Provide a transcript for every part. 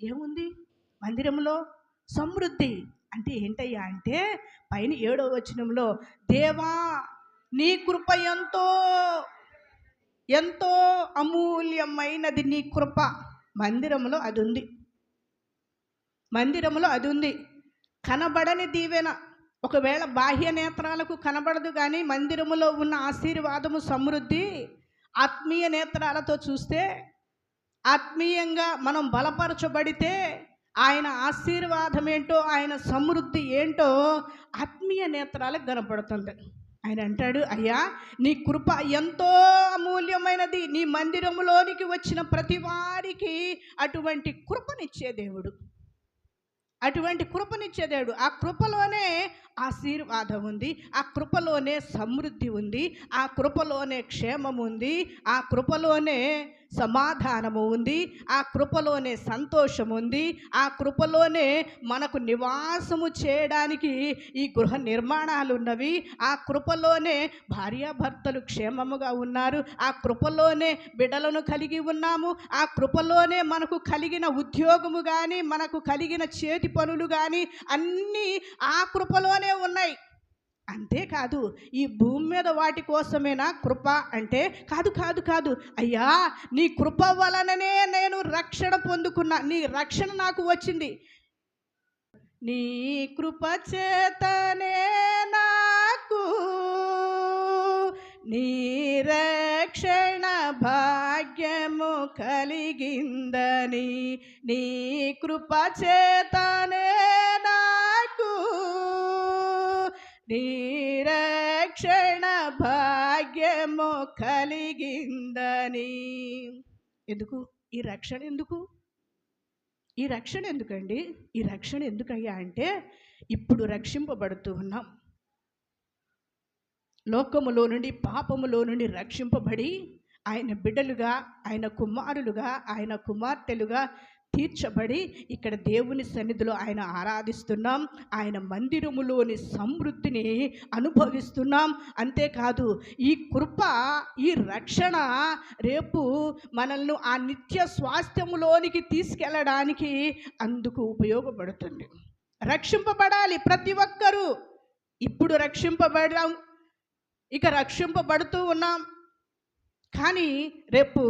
ఏముంది మందిరంలో? సమృద్ధి. అంటే ఏంటయ్యా అంటే పైన 7వ వచనంలో, దేవా నీ కృప ఎంతో ఎంతో అమూల్యమైనది, నీ కృప. మందిరంలో అది ఉంది. మందిరంలో అది ఉంది. కనబడని దీవెన. ఒకవేళ బాహ్య నేత్రాలకు కనబడదు, కానీ మందిరములో ఉన్న ఆశీర్వాదము, సమృద్ధి ఆత్మీయ నేత్రాలతో చూస్తే, ఆత్మీయంగా మనం బలపరచబడితే ఆయన ఆశీర్వాదం ఏంటో, ఆయన సమృద్ధి ఏంటో ఆత్మీయ నేత్రాలకు కనపడుతుంది. ఆయన అంటాడు, అయ్యా నీ కృప ఎంతో అమూల్యమైనది, నీ మందిరములోనికి వచ్చిన ప్రతి వారికి అటువంటి కృపనిచ్చే దేవుడు, అటువంటి కృపనిచ్చే దేవుడు. ఆ కృపలోనే ఆశీర్వాదం ఉంది, ఆ కృపలోనే సమృద్ధి ఉంది, ఆ కృపలోనే క్షేమం ఉంది, ఆ కృపలోనే సమాధానము ఉంది, ఆ కృపలోనే సంతోషం ఉంది, ఆ కృపలోనే మనకు నివాసము చేయడానికి ఈ గృహ నిర్మాణాలు ఉన్నవి, ఆ కృపలోనే భార్యాభర్తలు క్షేమముగా ఉన్నారు, ఆ కృపలోనే బిడ్డలను కలిగి ఉన్నాము, ఆ కృపలోనే మనకు కలిగిన ఉద్యోగము కానీ, మనకు కలిగిన చేతి పనులు కానీ అన్నీ ఆ కృపలోనే ఉన్నాయి. అంతేకాదు ఈ భూమి మీద వాటి కోసమేనా కృప అంటే? కాదు కాదు కాదు. అయ్యా నీ కృప వలననే నేను రక్షణ పొందుకున్నా, నీ రక్షణ నాకు వచ్చింది. నీ కృప చేతనే నాకు నీ రక్షణ భాగ్యము కలిగిందని, నీ కృప చేతనే నాకు నీ రక్షణ భాగ్యము కలిగిందని. ఎందుకు ఈ రక్షణ? ఎందుకు ఈ రక్షణ? ఎందుకండి ఈ రక్షణ? ఎందుకయ్యా అంటే ఇప్పుడు రక్షింపబడుతూ ఉన్నాం. లోకములో నుండి, పాపములో నుండి రక్షింపబడి ఆయన బిడ్డలుగా, ఆయన కుమారులుగా, ఆయన కుమార్తెలుగా తీర్చబడి ఇక్కడ దేవుని సన్నిధిలో ఆయన ఆరాధిస్తున్నాం. ఆయన మందిరములోని సమృద్ధిని అనుభవిస్తున్నాం. అంతేకాదు ఈ కృప, ఈ రక్షణ రేపు మనల్ని ఆ నిత్య స్వాస్థ్యములోనికి తీసుకెళ్ళడానికి అందుకు ఉపయోగపడుతుంది. రక్షింపబడాలి ప్రతి ఒక్కరూ. ఇప్పుడు రక్షింపబడాం, ఇక రక్షింపబడుతూ ఉన్నాం. కానీ రేపు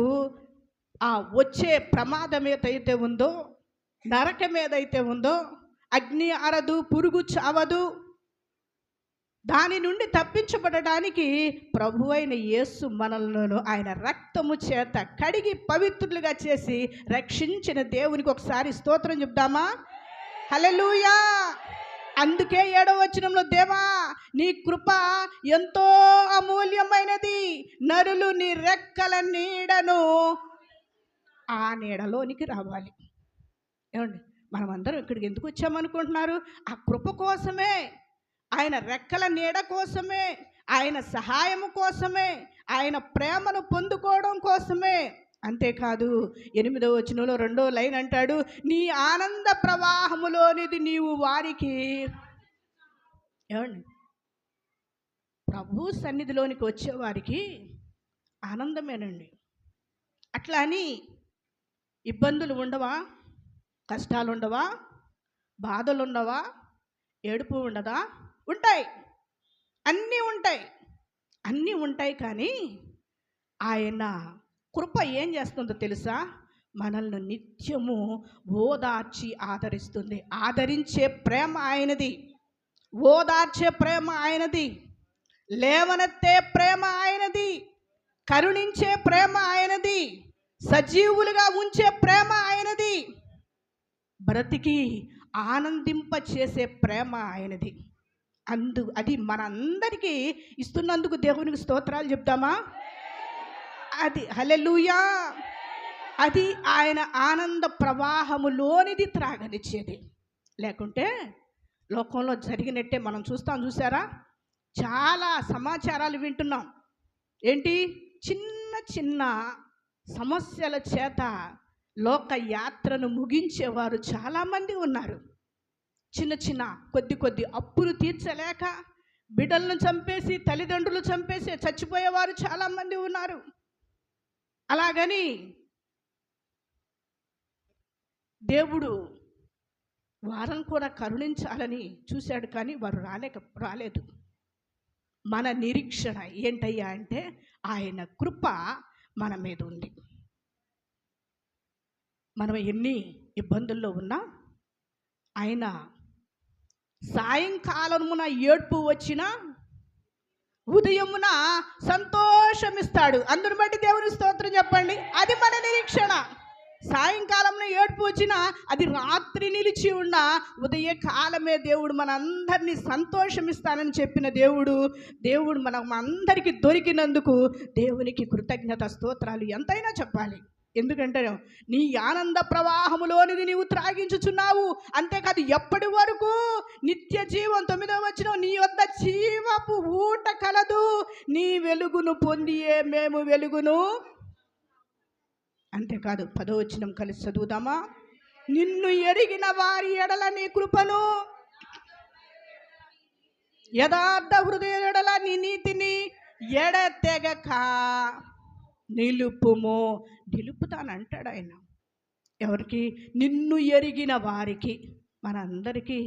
ఆ వచ్చే ప్రమాదం ఏదైతే ఉందో, నరకం ఏదైతే ఉందో, అగ్ని అరదు, పురుగు చావదు, దాని నుండి తప్పించబడడానికి ప్రభు అయిన యేసు మనలను ఆయన రక్తము చేత కడిగి పవిత్రులుగా చేసి రక్షించిన దేవునికి ఒకసారి స్తోత్రం చెప్దామా? హల్లెలూయా. అందుకే 7వ వచనంలో, దేవా నీ కృప ఎంతో అమూల్యమైనది, నరులు నీ రెక్కల నీడను, ఆ నీడలోనికి రావాలి. ఏమండి, మనమందరం ఇక్కడికి ఎందుకు వచ్చామనుకుంటున్నారు? ఆ కృప కోసమే, ఆయన రెక్కల నీడ కోసమే, ఆయన సహాయము కోసమే, ఆయన ప్రేమను పొందుకోవడం కోసమే. అంతేకాదు 8వ వచనంలో 2వ లైన్ అంటాడు, నీ ఆనంద ప్రవాహములోనిది నీవు వారికి. ఏమండి, ప్రభు సన్నిధిలోనికి వచ్చేవారికి ఆనందమేనండి. అట్లా అని ఇబ్బందులు ఉండవా, కష్టాలు ఉండవా, బాధలు ఉండవా, ఏడుపు ఉండదా? ఉంటాయి, అన్నీ ఉంటాయి, అన్నీ ఉంటాయి. కానీ ఆయన కృప ఏం చేస్తుందో తెలుసా? మనల్ని నిత్యము ఓదార్చి ఆదరిస్తుంది. ఆదరించే ప్రేమ ఆయనది, ఓదార్చే ప్రేమ ఆయనది, లేవనెత్తే ప్రేమ ఆయనది, కరుణించే ప్రేమ ఆయనది, సజీవులుగా ఉంచే ప్రేమ ఆయనది, బ్రతికి ఆనందింప చేసే ప్రేమ ఆయనది. అది మనందరికీ ఇస్తున్నందుకు దేవునికి స్తోత్రాలు చెప్తామా? అది హల్లెలూయా. అది ఆయన ఆనంద ప్రవాహములోనిది త్రాగనిచ్చేది. లేకుంటే లోకంలో జరిగినట్టే మనం చూసారా? చాలా సమాచారాలు వింటున్నాం. ఏంటి? చిన్న చిన్న సమస్యల చేత లోక యాత్రను ముగించేవారు చాలామంది ఉన్నారు. చిన్న చిన్న కొద్ది అప్పులు తీర్చలేక బిడ్డలను చంపేసి, తల్లిదండ్రులు చంపేసి చచ్చిపోయేవారు చాలామంది ఉన్నారు. అలాగని దేవుడు వారిని కూడా కరుణించాలని చూశాడు, కానీ వారు రాలేదు. మన నిరీక్షణ ఏంటయ్యా అంటే ఆయన కృప మన మీద ఉంది. మనం ఎన్ని ఇబ్బందుల్లో ఉన్నా ఆయన సాయంకాలమున ఏడ్పు వచ్చినా ఉదయమున సంతోషమిస్తాడు. అందుని బట్టి దేవుని స్తోత్రం చెప్పండి. అది మన నిరీక్షణ. సాయంకాలంలో ఏడుపు వచ్చినా అది రాత్రి నిలిచి ఉన్న ఉదయకాలమే దేవుడు మనందరినీ సంతోషమిస్తానని చెప్పిన దేవుడు మనం అందరికీ దొరికినందుకు దేవునికి కృతజ్ఞత స్తోత్రాలు ఎంతైనా చెప్పాలి. ఎందుకంటే నీ ఆనంద ప్రవాహములోనిది నీవు త్రాగించుచున్నావు. అంతేకాదు ఎప్పటి వరకు నిత్య జీవం. 9వ వచనం, నీ వద్ద జీవపు ఊట కలదు, నీ వెలుగును పొందియే మేము వెలుగును. అంతేకాదు 10వ వచనం కలిసి చదువుదామా? నిన్ను ఎరిగిన వారి ఎడల నీ కృపను, యథార్థ హృదయ ఎడల నీ నీతిని ఎడతెగక నిలుపుము. నిలుపుతానంటాడు ఆయన. ఎవరికి? నిన్ను ఎరిగిన వారికి. మనందరికీ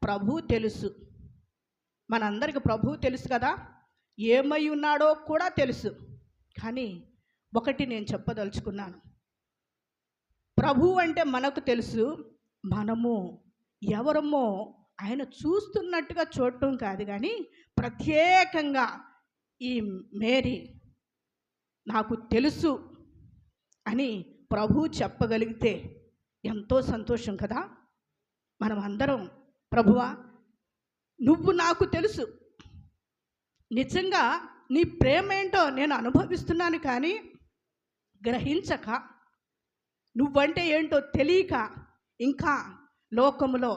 ప్రభు తెలుసు. మనందరికి ప్రభు తెలుసు కదా, ఏమై ఉన్నాడో కూడా తెలుసు. కానీ ఒకటి నేను చెప్పదలుచుకున్నాను. ప్రభు అంటే మనకు తెలుసు, మనము ఎవరమో ఆయన చూస్తున్నట్టుగా చూడటం కాదు. కానీ ప్రత్యేకంగా ఈ మేరీ నాకు తెలుసు అని ప్రభు చెప్పగలిగితే ఎంతో సంతోషం కదా. మనం అందరం, ప్రభువా నువ్వు నాకు తెలుసు, నిజంగా నీ ప్రేమ ఏంటో నేను అనుభవిస్తున్నాను, కానీ గ్రహించక, నువ్వంటే ఏంటో తెలియక ఇంకా లోకములో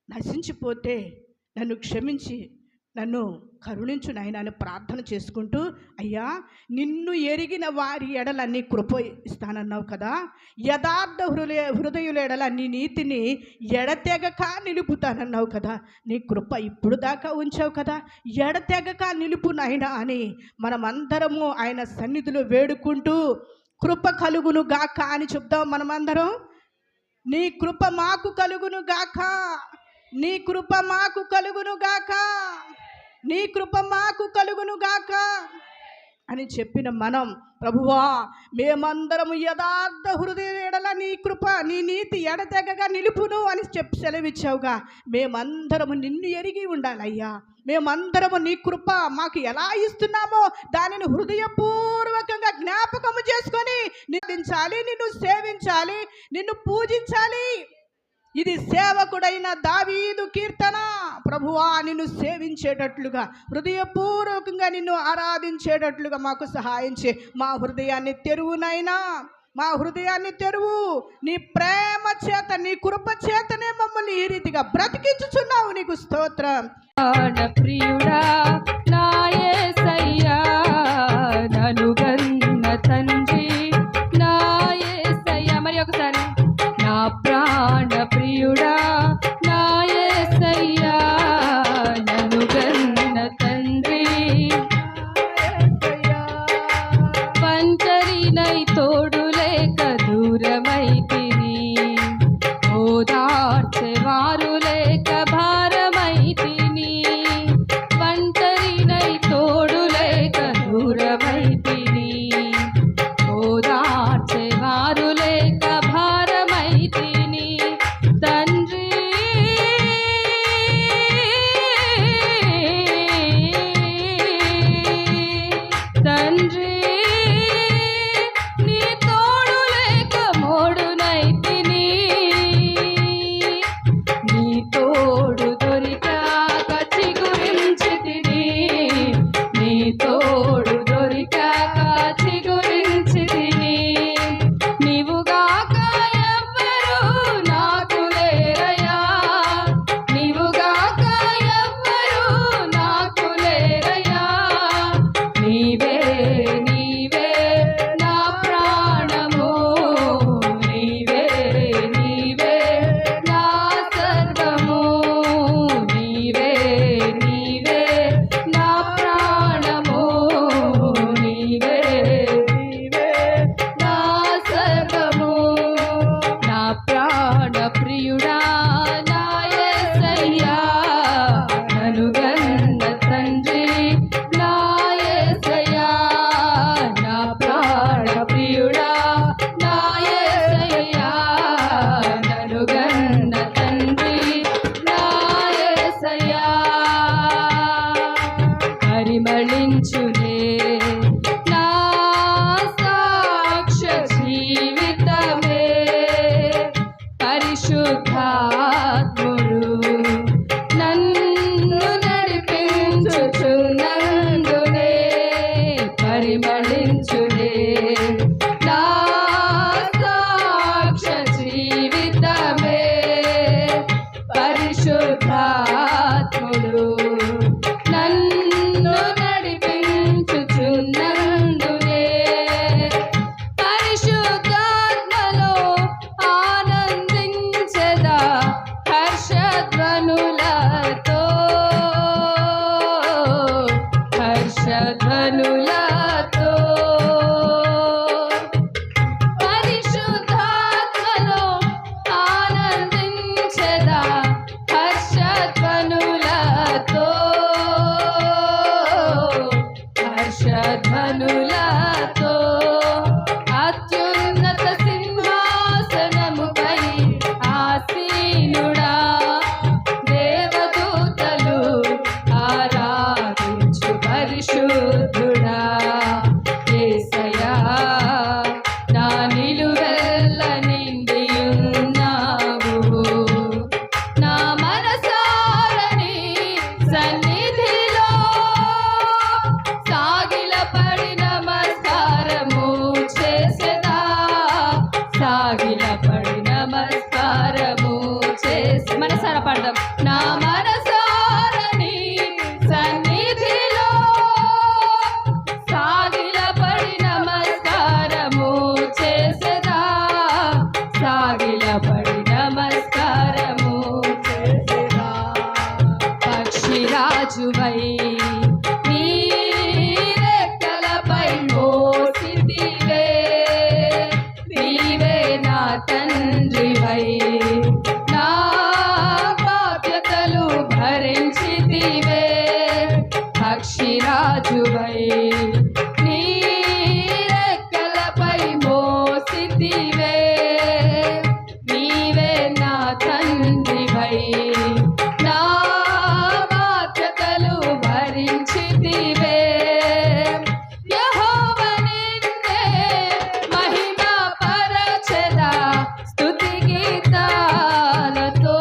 నశించిపోతే నన్ను క్షమించి నన్ను కరుణించు నాయనా అని ప్రార్థన చేసుకుంటూ, అయ్యా నిన్ను ఎరిగిన వారి ఎడల నీ కృప ఇస్తానన్నావు కదా, యథార్థ హృదయుల ఎడల నీ నీతిని ఎడతెగక నిలుపుతానన్నావు కదా, నీ కృప ఇప్పుడు దాకా ఉంచావు కదా, ఎడతెగక నిలుపు నాయనా అని మనమందరము ఆయన సన్నిధిలో వేడుకుంటూ కృప కలుగును గాక అని చెప్దాం. మనమందరం నీ కృప మాకు కలుగును గాక, నీ కృప మాకు కలుగును గాక, నీ కృప మాకు కలుగును గాక అని చెప్పిన మనం, ప్రభువా మేమందరము యథార్థ హృదయ ఎడల నీ కృప నీ నీతి ఎడతెగగా నిలుపును అని చెప్పి సెలవిచ్చావుగా. మేమందరము నిన్ను ఎరిగి ఉండాలయ్యా. మేమందరము నీ కృప మాకు ఎలా ఇస్తున్నామో దానిని హృదయపూర్వకంగా జ్ఞాపకము చేసుకొని నిందించాలి, నిన్ను సేవించాలి, నిన్ను పూజించాలి. ఇది సేవకుడైన దావీదు కీర్తన. ప్రభువా నిన్ను సేవించేటట్లుగా, హృదయపూర్వకంగా నిన్ను ఆరాధించేటట్లుగా మాకు సహాయం చే. మా హృదయాన్ని తెరువునైనా, మా హృదయాన్ని తెరువు. నీ ప్రేమ చేత, నీ కృప చేతనే మమ్మల్ని ఈ రీతిగా బ్రతికించుచున్నావు. నీకు స్తోత్రం. ప్రియుడా నా యేసయ్యా, నన్ను గన్న తండ్రి నా యేసయ్యా. మరి ఒకసారి, నా ప్రాణ ప్రియుడా నా యేసయ్యా, నన్ను గన్న తండ్రి, పంచరినై తోడు లేక దూరమైతిని, ఓదార్చెవారు లేక భారమైతిని, పంటరి ప్రియుడా నా యేసయ్యా నన్ను గన్న తండ్రి నా యేసయ్యా నా ప్రాణ ప్రియుడా నా యేసయ్యా నన్ను గన్న తండ్రి నా యేసయ్యా పరిమళించునే నా సాక్ష్య జీవితమే పరిశుద్ధాత్ముడు నన్ను నడిపించుచున్నందునే పరిమళించునే నా సాక్ష్య జీవితమే పరిశుద్ధాత్ముడు నన్ను నడిపించుచున్నందునే పరిశుద్ధాత్మలో ఆనందించెదా హర్షధ్వనులతో హర్షధ్వనులతో పరిశుద్ధాత్మలో ఆనందించెదా హర్షధ్వనులతో హర్షధ్వనులతో అత్యున్నత సింహాసనముపై ఆసీనుడా దేవదూతలు ఆరాధించు పరిశుద్ధుడా యేసయ్యా నా నిలువెల్ల నిండియున్నావు నా మనసారని సన్నిధిలో సాగిలపడి నమస్కారము చేసెదా సాగిలపడి నమస్కారము చేసి మనసారా పాడదాం నా మనసారని సన్నిధిలో సాగిలపడి నమస్కారము చేసెదా సాగిలపడి నమస్కారము చేసెదా పక్షిరాజువై నీ రెక్కలపై మోసితివే నీవే నా తండ్రివై నా బాధ్యతలు భరించితివే పక్షిరాజువై నీ రెక్కలపై మోసితివే నీవే నా తండ్రివై నా బాధ్యతలు భరించితివే యెహోవా నిన్నే మహిమ పరచెదా స్తుతి గీతాలతో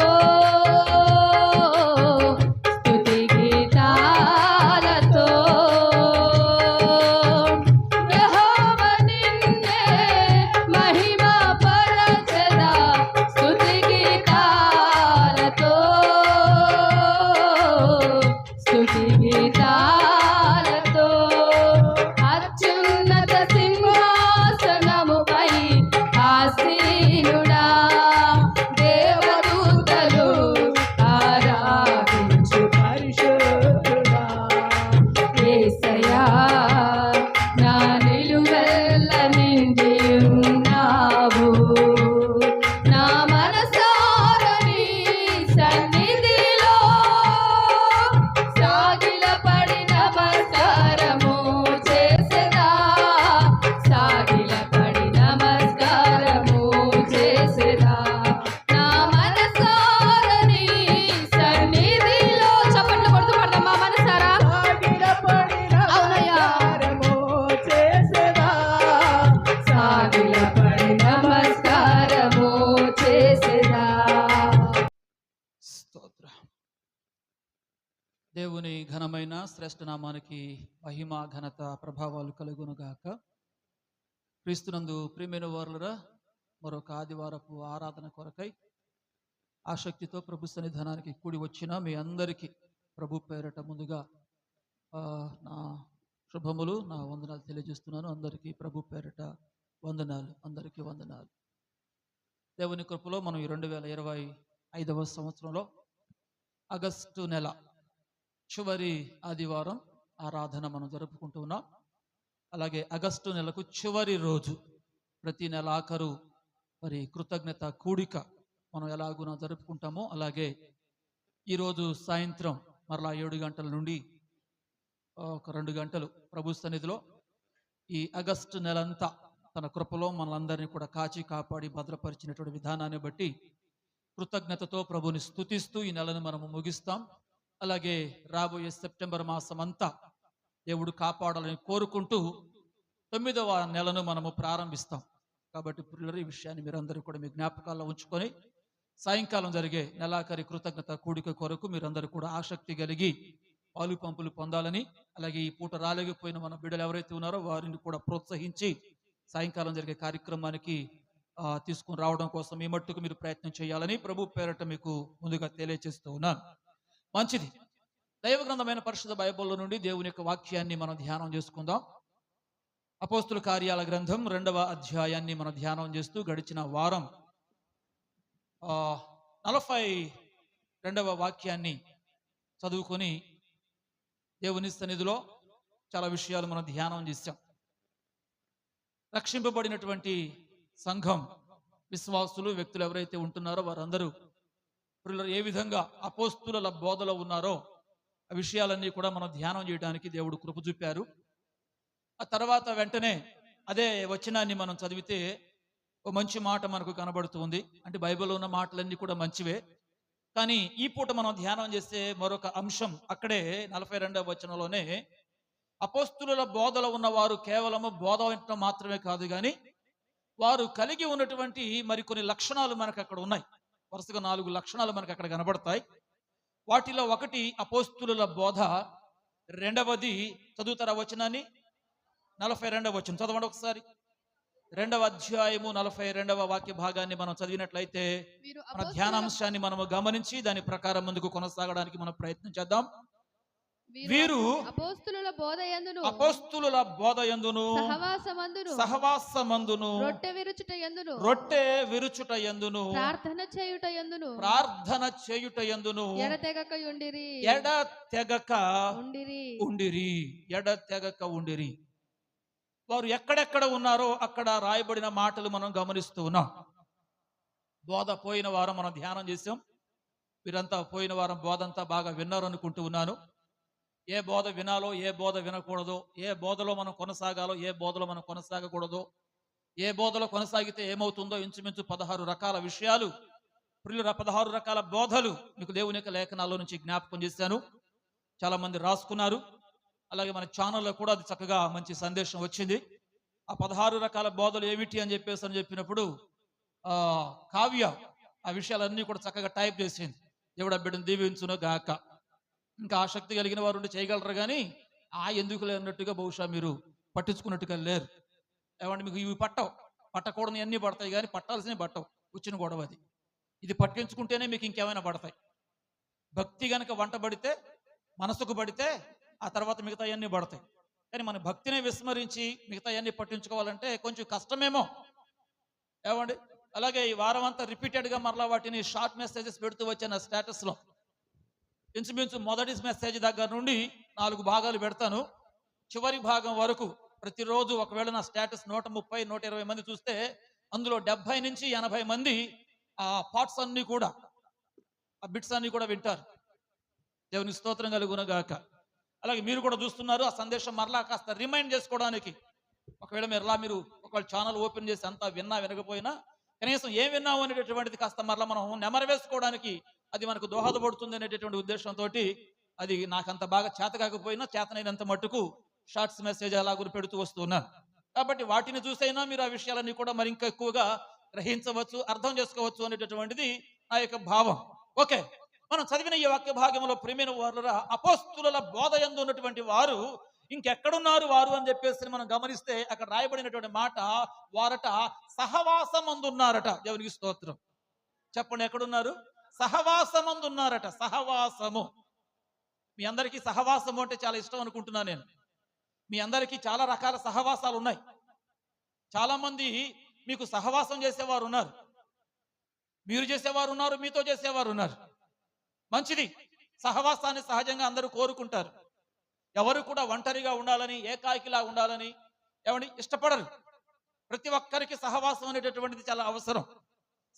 స్తుతి గీతాలతో యెహోవా నిన్నే మహిమ పరచెదా స్తుతి గీతాలతో స్తుతి గీతాలతో అత్యున్నత సింహాసనముపై ఆసీనుడా దేవదూతలు ఆరాధించు పరిశుద్ధుడా యేసయ్యా నా నిలువెల్ల నిండియున్నావు నా మనసారని సన్నిధిలో సాగిలపడి నమస్కారము చేసెదా సాగిలపడి నమస్కారము చేసెదా నా మనసారని సన్నిధిలో చప్పట్లు కొడుతూ పడదాం మా మనసారా అవునయ్యా సాగిలపడి నమస్కారము చేసెదా స్తోత్రం. దేవుని ఘనమైన శ్రేష్ఠ నామానికి మహిమ ఘనత ప్రభావాలు కలుగునుగాక. క్రీస్తునందు ప్రియమైన వారులరా, మరొక ఆదివారపు ఆరాధన కొరకై ఆసక్తితో ప్రభు సన్నిధానానికి కూడి వచ్చిన మీ అందరికీ ప్రభు పేరట ముందుగా నా శుభములు, నా వందనాలు తెలియజేస్తున్నాను. అందరికీ ప్రభు పేరట వందనాలు, అందరికీ వందనాలు. దేవుని కృపలో మనం ఈ 2025వ సంవత్సరంలో ఆగస్టు నెల చివరి ఆదివారం ఆరాధన మనం జరుపుకుంటూ ఉన్నాం. అలాగే ఆగస్టు నెలకు చివరి రోజు, ప్రతి నెల ఆఖరు మరి కృతజ్ఞత కూడిక మనం ఎలాగున జరుపుకుంటామో అలాగే ఈరోజు సాయంత్రం మరలా 7 గంటల నుండి ఒక 2 గంటలు ప్రభు సన్నిధిలో ఈ ఆగస్టు నెలంతా తన కృపలో మనలందరినీ కూడా కాచి కాపాడి భద్రపరిచినటువంటి విధానాన్ని బట్టి కృతజ్ఞతతో ప్రభుని స్తుతిస్తూ ఈ నెలను మనము ముగిస్తాం. అలాగే రాబోయే సెప్టెంబర్ మాసం అంతా దేవుడు కాపాడాలని కోరుకుంటూ 9వ నెలను మనము ప్రారంభిస్తాం. కాబట్టి ప్రియులారా, ఈ విషయాన్ని మీరందరూ కూడా మీ జ్ఞాపకాల్లో ఉంచుకొని సాయంకాలం జరిగే నెలాఖరి కృతజ్ఞత కూడిక కొరకు మీరందరూ కూడా ఆసక్తి కలిగి పాలు పంపులు పొందాలని, అలాగే ఈ పూట రాలేకపోయిన మన బిడ్డలు ఎవరైతే ఉన్నారో వారిని కూడా ప్రోత్సహించి సాయంకాలం జరిగే కార్యక్రమానికి తీసుకుని రావడం కోసం ఈ మట్టుకు మీరు ప్రయత్నం చేయాలని ప్రభు పేరట మీకు ముందుగా తెలియజేస్తూ ఉన్నాను. మంచిది. దైవ గ్రంథమైన పరిశుద్ధ బైబిల్లో నుండి దేవుని యొక్క వాక్యాన్ని మనం ధ్యానం చేసుకుందాం. అపోస్తుల కార్యాల గ్రంథం 2వ అధ్యాయాన్ని మనం ధ్యానం చేస్తూ గడిచిన వారం 42వ వాక్యాన్ని చదువుకొని దేవుని సన్నిధిలో చాలా విషయాలు మనం ధ్యానం చేశాం. రక్షింపబడినటువంటి సంఘం, విశ్వాసులు, వ్యక్తులు ఎవరైతే ఉంటున్నారో వారందరూ ఏ విధంగా అపోస్తుల బోధలో ఉన్నారో ఆ విషయాలన్నీ కూడా మనం ధ్యానం చేయడానికి దేవుడు కృప చూపారు. ఆ తర్వాత వెంటనే అదే వచనాన్ని మనం చదివితే ఒక మంచి మాట మనకు కనబడుతుంది. అంటే బైబిల్లో ఉన్న మాటలన్నీ కూడా మంచివే, కానీ ఈ పూట మనం ధ్యానం చేసే మరొక అంశం అక్కడే 42వ వచనంలోనే అపోస్తుల బోధలో ఉన్నవారు కేవలము బోధ వినటం మాత్రమే కాదు, కానీ వారు కలిగి ఉన్నటువంటి మరికొన్ని లక్షణాలు మనకు అక్కడ ఉన్నాయి. వరుసగా 4 లక్షణాలు మనకు అక్కడ కనబడతాయి. వాటిలో ఒకటి అపోస్తుల బోధ, రెండవది చదువుతారా వచనాన్ని? 42వ వచనం చదవండి ఒకసారి. 2వ అధ్యాయము 42వ వాక్య భాగాన్ని మనం చదివినట్లయితే మన ధ్యానాంశాన్ని మనము గమనించి దాని ప్రకారం ముందుకు కొనసాగడానికి మనం ప్రయత్నం చేద్దాం. వీరు అపోస్తుల బోధ యందును సహవాసమందును రొట్టె విరుచుట యందును ప్రార్థన చేయుట యందును ఎడతెగక ఉండిరి. వారు ఎక్కడెక్కడ ఉన్నారో అక్కడ రాయబడిన మాటలు మనం గమనిస్తూ ఉన్నాం. బోధ పోయిన వారం మనం ధ్యానం చేసాం. వీరంతా పోయిన వారం బోధ అంతా బాగా విన్నారు అనుకుంటూ ఉన్నాను. ఏ బోధ వినాలో, ఏ బోధ వినకూడదో, ఏ బోధలో మనం కొనసాగాలో, ఏ బోధలో మనం కొనసాగకూడదో, ఏ బోధలో కొనసాగితే ఏమవుతుందో ఇంచుమించు 16 రకాల విషయాలు, 16 రకాల బోధలు మీకు దేవుని యొక్క లేఖనాల్లో నుంచి జ్ఞాపకం చేశాను. చాలా మంది రాసుకున్నారు. అలాగే మన ఛానల్లో కూడా అది చక్కగా మంచి సందేశం వచ్చింది. ఆ 16 రకాల బోధలు ఏమిటి అని చెప్పినప్పుడు కావ్య ఆ విషయాలన్నీ కూడా చక్కగా టైప్ చేసింది. దేవుడు ఆ బిడ్డను దీవించును గాక. ఇంకా ఆసక్తి కలిగిన వారు ఉండి చేయగలరు, కానీ ఎందుకు లేనట్టుగా బహుశా మీరు పట్టించుకున్నట్టుగా లేరు. ఏమంటే మీకు ఇవి పట్టకూడని అన్నీ పడతాయి, కానీ పట్టాల్సినవి పట్టవు. వచ్చిన గొడవ అది. ఇది పట్టించుకుంటేనే మీకు ఇంకేమైనా పడతాయి. భక్తి గనక వంట పడితే, మనసుకు పడితే ఆ తర్వాత మిగతా అన్నీ పడతాయి. కానీ మన భక్తిని విస్మరించి మిగతా అన్నీ పట్టించుకోవాలంటే కొంచెం కష్టమేమో. ఏమండి? అలాగే ఈ వారం అంతా రిపీటెడ్గా మరలా వాటిని షార్ట్ మెసేజెస్ పెడుతూ వచ్చాను నా స్టేటస్లో. ఇంచుమించు మొదటి మెసేజ్ దగ్గర నుండి 4 భాగాలు పెడతాను. చివరి భాగం వరకు ప్రతిరోజు ఒకవేళ నా స్టేటస్ 130, 120 మంది చూస్తే అందులో 70 నుంచి 80 మంది ఆ పార్ట్స్ అన్ని కూడా, ఆ బిట్స్ అన్ని కూడా వింటారు. దేవుని స్తోత్రం కలుగునగాక. అలాగే మీరు కూడా చూస్తున్నారు. ఆ సందేశం మరలా కాస్త రిమైండ్ చేసుకోవడానికి, ఒకవేళ మీరు ఒకవేళ ఛానల్ ఓపెన్ చేసి అంతా వినకపోయినా కనీసం ఏం విన్నావు అనేటటువంటిది కాస్త మరలా మనం నెమరు వేసుకోవడానికి అది మనకు దోహదపడుతుంది అనేటటువంటి ఉద్దేశంతో అది నాకంత బాగా చేత కాకపోయినా చేతనైనంత మట్టుకు షార్ట్స్ మెసేజ్ అలాగూ పెడుతూ వస్తున్నాను. కాబట్టి వాటిని చూసైనా మీరు ఆ విషయాలన్నీ కూడా మరి ఇంకా ఎక్కువగా గ్రహించవచ్చు, అర్థం చేసుకోవచ్చు అనేటటువంటిది నా యొక్క భావం. ఓకే, మనం చదివిన ఈ వాక్య భాగంలో ప్రియమైన వారులారా, అపోస్తుల బోధ యందు ఉన్నటువంటి వారు ఇంకెక్కడున్నారు వారు అని చెప్పేసి మనం గమనిస్తే అక్కడ రాయబడినటువంటి మాట, వారట సహవాసమందున్నారట. దేవునికి స్తోత్రం. చెప్పండి, ఎక్కడున్నారు? సహవాసమందున్నారట. సహవాసము. మీ అందరికీ సహవాసము అంటే చాలా ఇష్టం అనుకుంటున్నాను నేను. మీ అందరికీ చాలా రకాల సహవాసాలు ఉన్నాయి. చాలా మంది మీకు సహవాసం చేసేవారు ఉన్నారు, మీరు చేసేవారు ఉన్నారు, మీతో చేసేవారు ఉన్నారు. మంచిది. సహవాసాన్ని సహజంగా అందరూ కోరుకుంటారు. ఎవరు కూడా ఒంటరిగా ఉండాలని, ఏకాకిలా ఉండాలని ఇష్టపడరు. ప్రతి ఒక్కరికి సహవాసం అనేటటువంటిది చాలా అవసరం.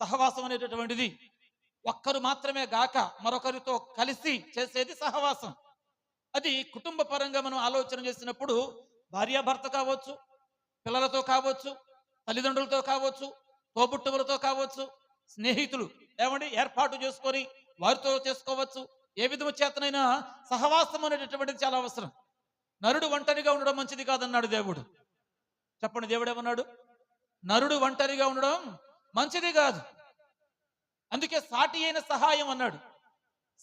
సహవాసం అనేటటువంటిది ఒక్కరు మాత్రమే గాక మరొకరితో కలిసి చేసేది సహవాసం. అది కుటుంబ పరంగా మనం ఆలోచన చేసినప్పుడు భార్యాభర్త కావచ్చు, పిల్లలతో కావచ్చు, తల్లిదండ్రులతో కావచ్చు, తోబుట్టువులతో కావచ్చు, స్నేహితులు ఏర్పాటు చేసుకొని వారితో చేసుకోవచ్చు. ఏ విధము చేతనైనా సహవాసం అనేటటువంటిది చాలా అవసరం. నరుడు ఒంటరిగా ఉండడం మంచిది కాదన్నాడు దేవుడు. చెప్పండి, దేవుడు ఏమన్నాడు? నరుడు ఒంటరిగా ఉండడం మంచిది కాదు. అందుకే సాటి అయిన సహాయం అన్నాడు.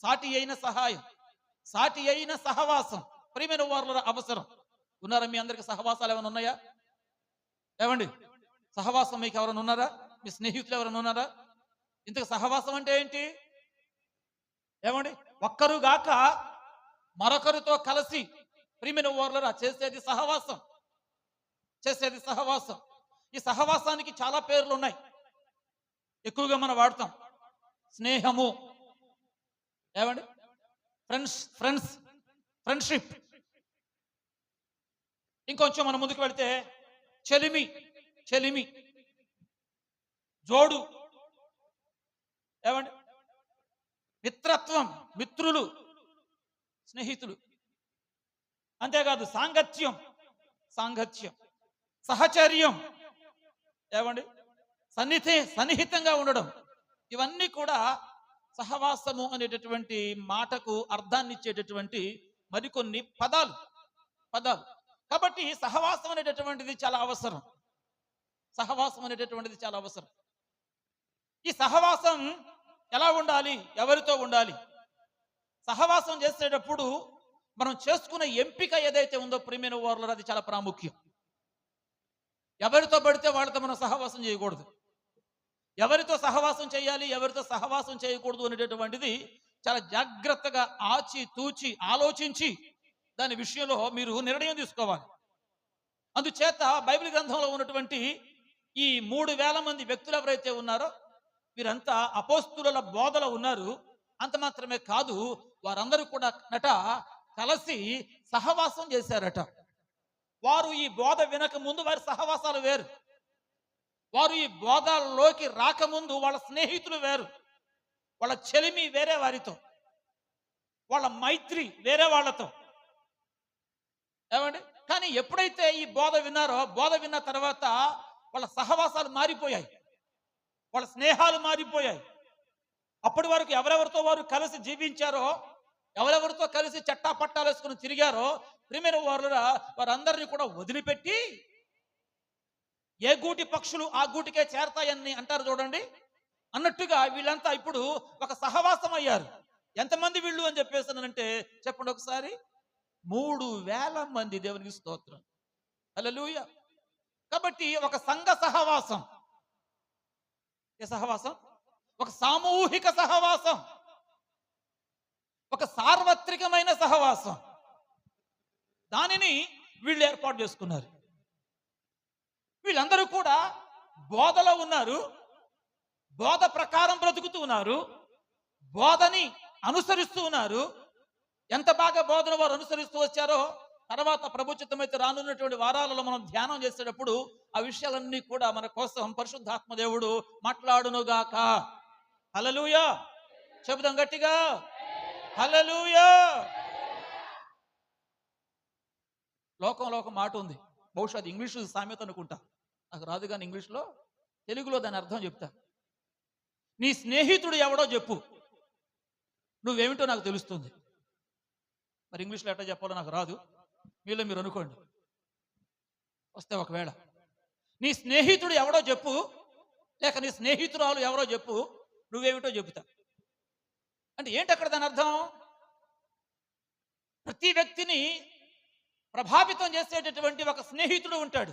సాటి అయిన సహాయం, సాటి అయిన సహవాసం ప్రియమైన వారుల అవసరం. ఉన్నారా మీ అందరికి సహవాసాలు ఏమైనా ఉన్నాయా? సహవాసం మీకు ఎవరైనా ఉన్నారా? మీ స్నేహితులు ఎవరైనా ఉన్నారా? ఇంతకు సహవాసం అంటే ఏంటి? ఒక్కరు గాక మరొకరితో కలిసి ప్రియమైన వారులరా చేసేది సహవాసం. చేసేది సహవాసం. ఈ సహవాసానికి చాలా పేర్లు ఉన్నాయి, ఎక్కువగా మనం వాడతాం. స్నేహము, ఫ్రెండ్షిప్. ఇంకొంచెం మనం ముందుకు వెళితే చెలిమి, జోడు, మిత్రత్వం, మిత్రులు, స్నేహితులు. అంతేకాదు సాంగత్యం, సహచర్యం, సన్నిహితంగా ఉండడం. ఇవన్నీ కూడా సహవాసము అనేటటువంటి మాటకు అర్థాన్ని ఇచ్చేటటువంటి మరికొన్ని పదాలు. కాబట్టి సహవాసం అనేటటువంటిది చాలా అవసరం. ఈ సహవాసం ఎలా ఉండాలి? ఎవరితో ఉండాలి? సహవాసం చేసేటప్పుడు మనం చేసుకునే ఎంపిక ఏదైతే ఉందో ప్రియమైన వారులారా, అది చాలా ప్రాముఖ్యం. ఎవరితో పడితే వాళ్ళతో మనం సహవాసం చేయకూడదు. ఎవరితో సహవాసం చేయాలి, ఎవరితో సహవాసం చేయకూడదు అనేటటువంటిది చాలా జాగ్రత్తగా ఆచితూచి ఆలోచించి దాని విషయంలో మీరు నిర్ణయం తీసుకోవాలి. అందుచేత బైబిల్ గ్రంథంలో ఉన్నటువంటి ఈ 3000 మంది వ్యక్తులు ఎవరైతే ఉన్నారో వీరంతా అపోస్తుల బోధలో ఉన్నారు. అంత మాత్రమే కాదు, వారందరూ కూడా కలిసి సహవాసం చేశారట. వారు ఈ బోధ వినక ముందు వారి సహవాసాలు వేరు. వారు ఈ బోధలోకి రాకముందు వాళ్ళ స్నేహితులు వేరు, వాళ్ళ చెలిమి వేరే వారితో, వాళ్ళ మైత్రి వేరే వాళ్ళతో. కానీ ఎప్పుడైతే ఈ బోధ విన్నారో, బోధ విన్న తర్వాత వాళ్ళ సహవాసాలు మారిపోయాయి, వాళ్ళ స్నేహాలు మారిపోయాయి. అప్పటి వరకు ఎవరెవరితో వారు కలిసి జీవించారో, ఎవరెవరితో కలిసి చట్టా పట్టాలు వేసుకుని తిరిగారో ప్రియమైన వారందరినీ కూడా వదిలిపెట్టి ఏ గూటి పక్షులు ఆ గూటికే చేరతాయని అంటారు చూడండి, అన్నట్టుగా వీళ్ళంతా ఇప్పుడు ఒక సహవాసం అయ్యారు. ఎంతమంది వీళ్ళు అని చెప్పేసానంటే చెప్పండి ఒకసారి, 3000 మంది. దేవునికి స్తోత్రం, హల్లెలూయా. కాబట్టి ఒక సంఘ సహవాసం. ఏ సహవాసం? ఒక సామూహిక సహవాసం, ఒక సార్వత్రికమైన సహవాసం. దానిని వీళ్ళు ఏర్పాటు చేసుకున్నారు. వీళ్ళందరూ కూడా బోధలో ఉన్నారు, బోధ ప్రకారం బ్రతుకుతూ ఉన్నారు, బోధని అనుసరిస్తూ ఉన్నారు. ఎంత బాగా బోధన వారు అనుసరిస్తూ వచ్చారో తర్వాత ప్రభుత్వమైతే రానున్నటువంటి వారాలలో మనం ధ్యానం చేసేటప్పుడు ఆ విషయాలన్నీ కూడా మన కోసం పరిశుద్ధాత్మ దేవుడు మాట్లాడునుగాక. హల్లెలూయా. చెబుదాం గట్టిగా, హల్లెలూయా. లోకంలో ఒక మాట ఉంది, బహుశా అది ఇంగ్లీష్ సామెత అనుకుంటా, నాకు రాదు కానీ ఇంగ్లీష్లో, తెలుగులో దాని అర్థం చెప్తా. నీ స్నేహితుడు ఎవడో చెప్పు, నువ్వేమిటో నాకు తెలుస్తుంది. మరి ఇంగ్లీష్లో ఎట్లా చెప్పాలో నాకు రాదు, మీలో మీరు అనుకోండి. వస్తే ఒకవేళ నీ స్నేహితుడు ఎవడో చెప్పు, లేక నీ స్నేహితురాలు ఎవరో చెప్పు, నువ్వేమిటో చెబుతా. అంటే ఏంటి అక్కడ దాని అర్థం? ప్రతి వ్యక్తిని ప్రభావితం చేసేటటువంటి ఒక స్నేహితుడు ఉంటాడు.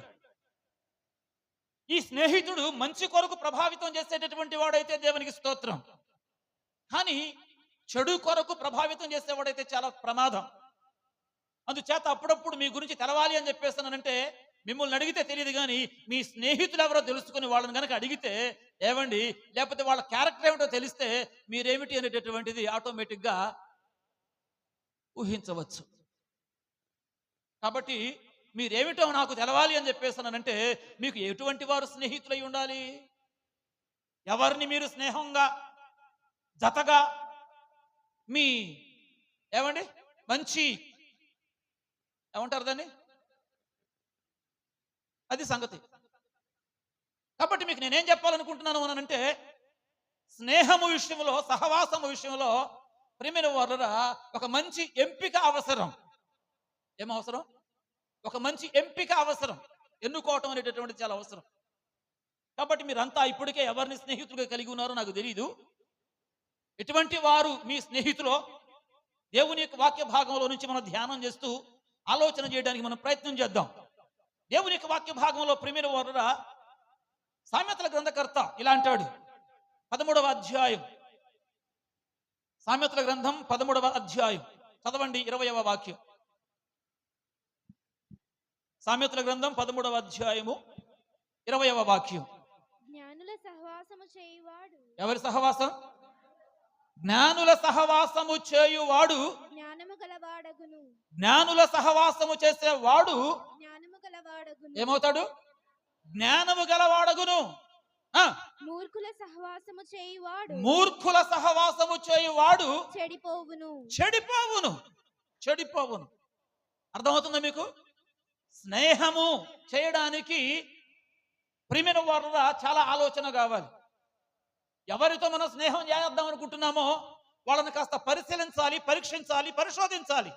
ఈ స్నేహితుడు మంచి కొరకు ప్రభావితం చేసేటటువంటి వాడైతే దేవునికి స్తోత్రం. కానీ చెడు కొరకు ప్రభావితం చేసేవాడైతే చాలా ప్రమాదం. అందుచేత అప్పుడప్పుడు మీ గురించి తెలవాలి అని చెప్పేస్తానంటే మిమ్మల్ని అడిగితే తెలియదు, కానీ మీ స్నేహితులు ఎవరో తెలుసుకుని వాళ్ళని కనుక అడిగితే లేకపోతే వాళ్ళ క్యారెక్టర్ ఏమిటో తెలిస్తే మీరేమిటి అనేటటువంటిది ఆటోమేటిక్గా ఊహించవచ్చు. కాబట్టి మీరేమిటో నాకు తెలవాలి అని చెప్పేస్తానంటే మీకు ఎటువంటి వారు స్నేహితులై ఉండాలి? ఎవరిని మీరు స్నేహంగా జతగా మీ ఏమండి మంచి ఏమంటారు దాన్ని, అది సంగతి. కాబట్టి మీకు నేనేం చెప్పాలనుకుంటున్నాను అనంటే, స్నేహము విషయంలో, సహవాసము విషయంలో ప్రియమైన వారురా ఒక మంచి ఎంపిక అవసరం. ఏమవసరం? ఒక మంచి ఎంపిక అవసరం. ఎన్నుకోవటం అనేటటువంటిది చాలా అవసరం. కాబట్టి మీరంతా ఇప్పటికే ఎవరిని స్నేహితులుగా కలిగి ఉన్నారో నాకు తెలియదు. ఎటువంటి వారు మీ స్నేహితులో దేవుని యొక్క వాక్య భాగంలో నుంచి మనం ధ్యానం చేస్తూ ఆలోచన చేయడానికి మనం ప్రయత్నం చేద్దాం. దేవుని యొక్క వాక్య భాగంలో ప్రియమైన వారురా సామెతల గ్రంథకర్త ఇలా అంటాడు. 13వ అధ్యాయం, సామెతల గ్రంథం 13వ అధ్యాయం చదవండి 20వ వాక్యం. సామెతల గ్రంథం 13వ అధ్యాయము 20వ వాక్యం. జ్ఞానుల సహవాసము చేయువాడు ఎవరి సహవాసం? జ్ఞానుల సహవాసము చేయువాడు. జ్ఞానము గలవాడగును. జ్ఞానుల సహవాసము చేసేవాడు జ్ఞానము గలవాడగును. ఏమవుతాడు? జ్ఞానము గలవాడగును. మూర్ఖుల సహవాసము చేయువాడు మూర్ఖుల సహవాసము చేయువాడు చెడిపోవును. చెడిపోవును. చెడిపోవును. అర్థమవుతుందా మీకు? స్నేహము చేయడానికి ప్రియమైన వారురా చాలా ఆలోచన కావాలి. ఎవరితో మనం స్నేహం చేద్దాం అనుకుంటున్నామో వాళ్ళని కాస్త పరిశీలించాలి, పరీక్షించాలి, పరిశోధించాలి.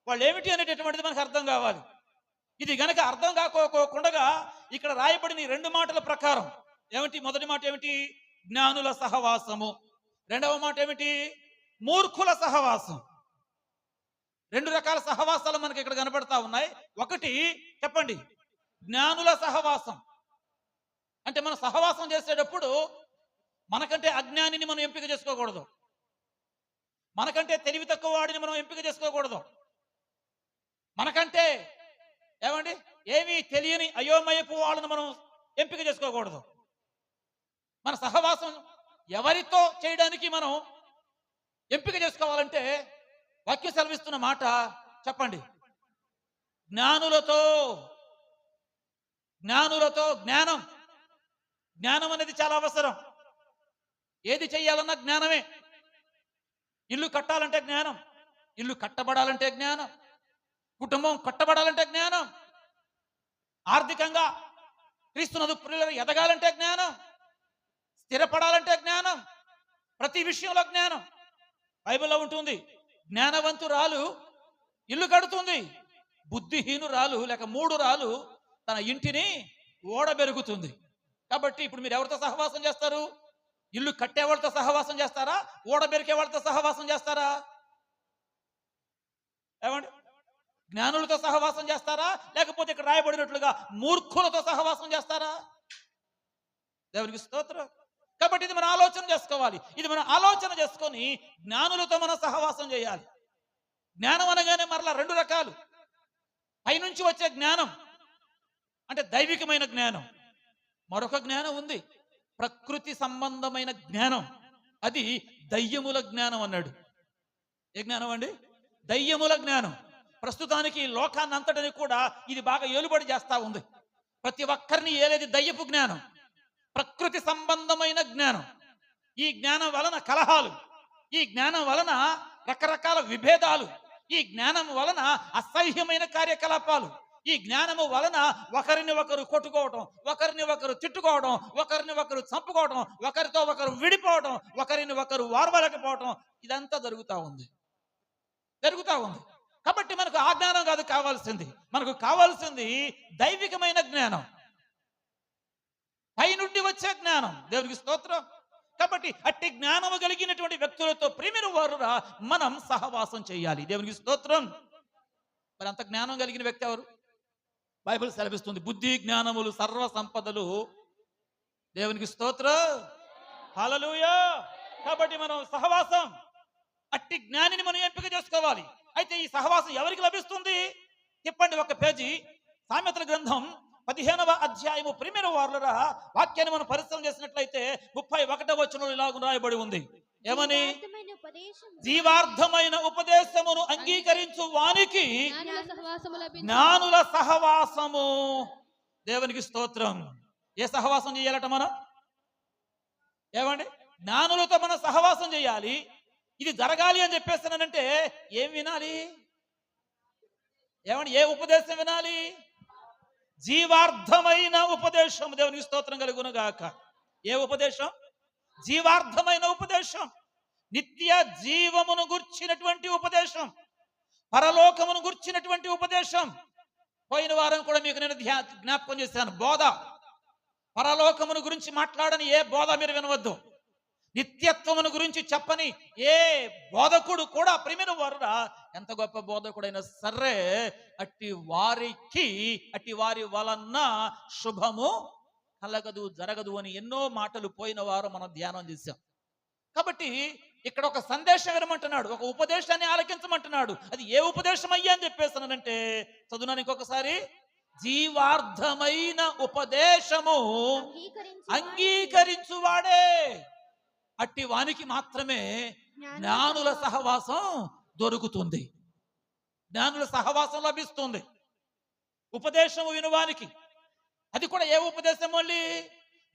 వాళ్ళు ఏమిటి అనేటటువంటిది మనకు అర్థం కావాలి. ఇది గనక అర్థం కాకోకుండా ఇక్కడ రాయబడిన ఈ 2 మాటల ప్రకారం ఏమిటి? మొదటి మాట ఏమిటి? జ్ఞానుల సహవాసము. రెండవ మాట ఏమిటి? మూర్ఖుల సహవాసం. 2 రకాల సహవాసాలు మనకి ఇక్కడ కనబడతా ఉన్నాయి. ఒకటి చెప్పండి, జ్ఞానుల సహవాసం. అంటే మనం సహవాసం చేసేటప్పుడు మనకంటే అజ్ఞానిని మనం ఎంపిక చేసుకోకూడదు. మనకంటే తెలివి తక్కువ వాడిని మనం ఎంపిక చేసుకోకూడదు. మనకంటే ఏమండి ఏమీ తెలియని అయోమయపు వాళ్ళను మనం ఎంపిక చేసుకోకూడదు. మన సహవాసం ఎవరితో చేయడానికి మనం ఎంపిక చేసుకోవాలంటే వాక్యం సెలవిస్తున్న మాట చెప్పండి, జ్ఞానులతో. జ్ఞానులతో. జ్ఞానం. జ్ఞానం అనేది చాలా అవసరం. ఏది చెయ్యాలన్నా జ్ఞానమే. ఇల్లు కట్టాలంటే జ్ఞానం, ఇల్లు కట్టబడాలంటే జ్ఞానం, కుటుంబం కట్టబడాలంటే జ్ఞానం, ఆర్థికంగా క్రీస్తునందు ప్రియులు ఎదగాలంటే జ్ఞానం, స్థిరపడాలంటే జ్ఞానం, ప్రతి విషయంలో జ్ఞానం. బైబిల్లో ఉంటుంది, జ్ఞానవంతురాలు ఇల్లు కడుతుంది, బుద్ధిహీనురాలు లేక మూఢురాలు తన ఇంటిని ఓడబెరుగుతుంది. కాబట్టి ఇప్పుడు మీరు ఎవరితో సహవాసం చేస్తారు? ఇల్లు కట్టేవాళ్ళతో సహవాసం చేస్తారా? ఓడబెరికే వాళ్ళతో సహవాసం చేస్తారా? ఏమండి? జ్ఞానులతో సహవాసం చేస్తారా? లేకపోతే ఇక్కడ రాయబడినట్లుగా మూర్ఖులతో సహవాసం చేస్తారా? దేవునికి స్తోత్రం. కాబట్టి ఇది మనం ఆలోచన చేసుకోవాలి. ఇది మనం ఆలోచన చేసుకొని జ్ఞానులతో మనం సహవాసం చేయాలి. జ్ఞానం అనగానే మరలా 2 రకాలు. పైనుంచి వచ్చే జ్ఞానం అంటే దైవికమైన జ్ఞానం. మరొక జ్ఞానం ఉంది, ప్రకృతి సంబంధమైన జ్ఞానం. అది దయ్యముల జ్ఞానం అన్నాడు. ఏ జ్ఞానం అండి? దయ్యముల జ్ఞానం. ప్రస్తుతానికి లోకాన్ని అంతటిని కూడా ఇది బాగా ఏలుబడి చేస్తా ఉంది. ప్రతి ఒక్కరిని ఏలేది దయ్యపు జ్ఞానం, ప్రకృతి సంబంధమైన జ్ఞానం. ఈ జ్ఞానం వలన కలహాలు, ఈ జ్ఞానం వలన రకరకాల విభేదాలు, ఈ జ్ఞానం వలన అసహ్యమైన కార్యకలాపాలు, ఈ జ్ఞానము వలన ఒకరిని ఒకరు కొట్టుకోవటం, ఒకరిని ఒకరు తిట్టుకోవడం, ఒకరిని ఒకరు చంపుకోవడం, ఒకరితో ఒకరు విడిపోవడం, ఒకరిని ఒకరు వారవలేకపోవటం, ఇదంతా జరుగుతూ ఉంది. కాబట్టి మనకు ఆ జ్ఞానం కాదు కావాల్సింది. మనకు కావాల్సింది దైవికమైన జ్ఞానం, పైనుండి వచ్చే జ్ఞానం. దేవునికి స్తోత్రం. కాబట్టి అట్టి జ్ఞానము కలిగినటువంటి వ్యక్తులతో ప్రియమైన వారురా మనం సహవాసం చేయాలి. దేవునికి స్తోత్రం. మరి అంత జ్ఞానం కలిగిన వ్యక్తి ఎవరు? బైబిల్ సెలవిస్తుంది, బుద్ధి జ్ఞానములు సర్వ సంపదలు. దేవునికి స్తోత్రం. హల్లెలూయా. కాబట్టి మనం సహవాసం, అట్టి జ్ఞానిని మనం ఎంపిక చేసుకోవాలి. అయితే ఈ సహవాసం ఎవరికి లభిస్తుంది? చెప్పండి ఒక పేజీ. సామెతల గ్రంథం 15వ అధ్యాయము ప్రియమైన వారులరా వాక్యాన్ని మనం పరిశీలన చేసినట్లయితే 31వ వచనంలో ఇలాగ రాయబడి ఉంది. ఏమని? జీవార్థమైన ఉపదేశమును అంగీకరించు వానికి జ్ఞానుల సహవాసము. దేవునికి స్తోత్రం. ఏ సహవాసం చేయాలట మనం? ఏమండి, జ్ఞానులతో మనం సహవాసం చేయాలి. ఇది జరగాలి అని చెప్పేస్తున్నానంటే ఏం వినాలి? ఏమండి, ఏ ఉపదేశం వినాలి? జీవార్థమైన ఉపదేశం. దేవునికి స్తోత్రం కలుగును గాక. ఏ ఉపదేశం? జీవార్థమైన ఉపదేశం, నిత్య జీవమును గుర్చినటువంటి ఉపదేశం, పరలోకమును గుర్చినటువంటి ఉపదేశం. పోయిన వారం కూడా మీకు నేను జ్ఞాపకం చేశాను. బోధ, పరలోకమును గురించి మాట్లాడని ఏ బోధ మీరు వినవద్దు. నిత్యత్వమును గురించి చెప్పని ఏ బోధకుడు కూడా, ప్రియమైన వారురా, ఎంత గొప్ప బోధకుడైనా సరే, అట్టి వారి వలన శుభము కలగదు, జరగదు అని ఎన్నో మాటలు పోయిన వారు మనం ధ్యానం చేశాం. కాబట్టి ఇక్కడ ఒక సందేశం వినమంటున్నాడు, ఒక ఉపదేశాన్ని ఆలకించమంటున్నాడు. అది ఏ ఉపదేశం అయ్యా అని చెప్పేస్తున్నానంటే, చదువునాను ఇంకొకసారి. జీవార్థమైన ఉపదేశము అంగీకరించువాడే, అట్టి వానికి మాత్రమే జ్ఞానుల సహవాసం దొరుకుతుంది, జ్ఞానుల సహవాసం లభిస్తుంది. ఉపదేశము వినువానికి. అది కూడా ఏ ఉపదేశం? మళ్ళీ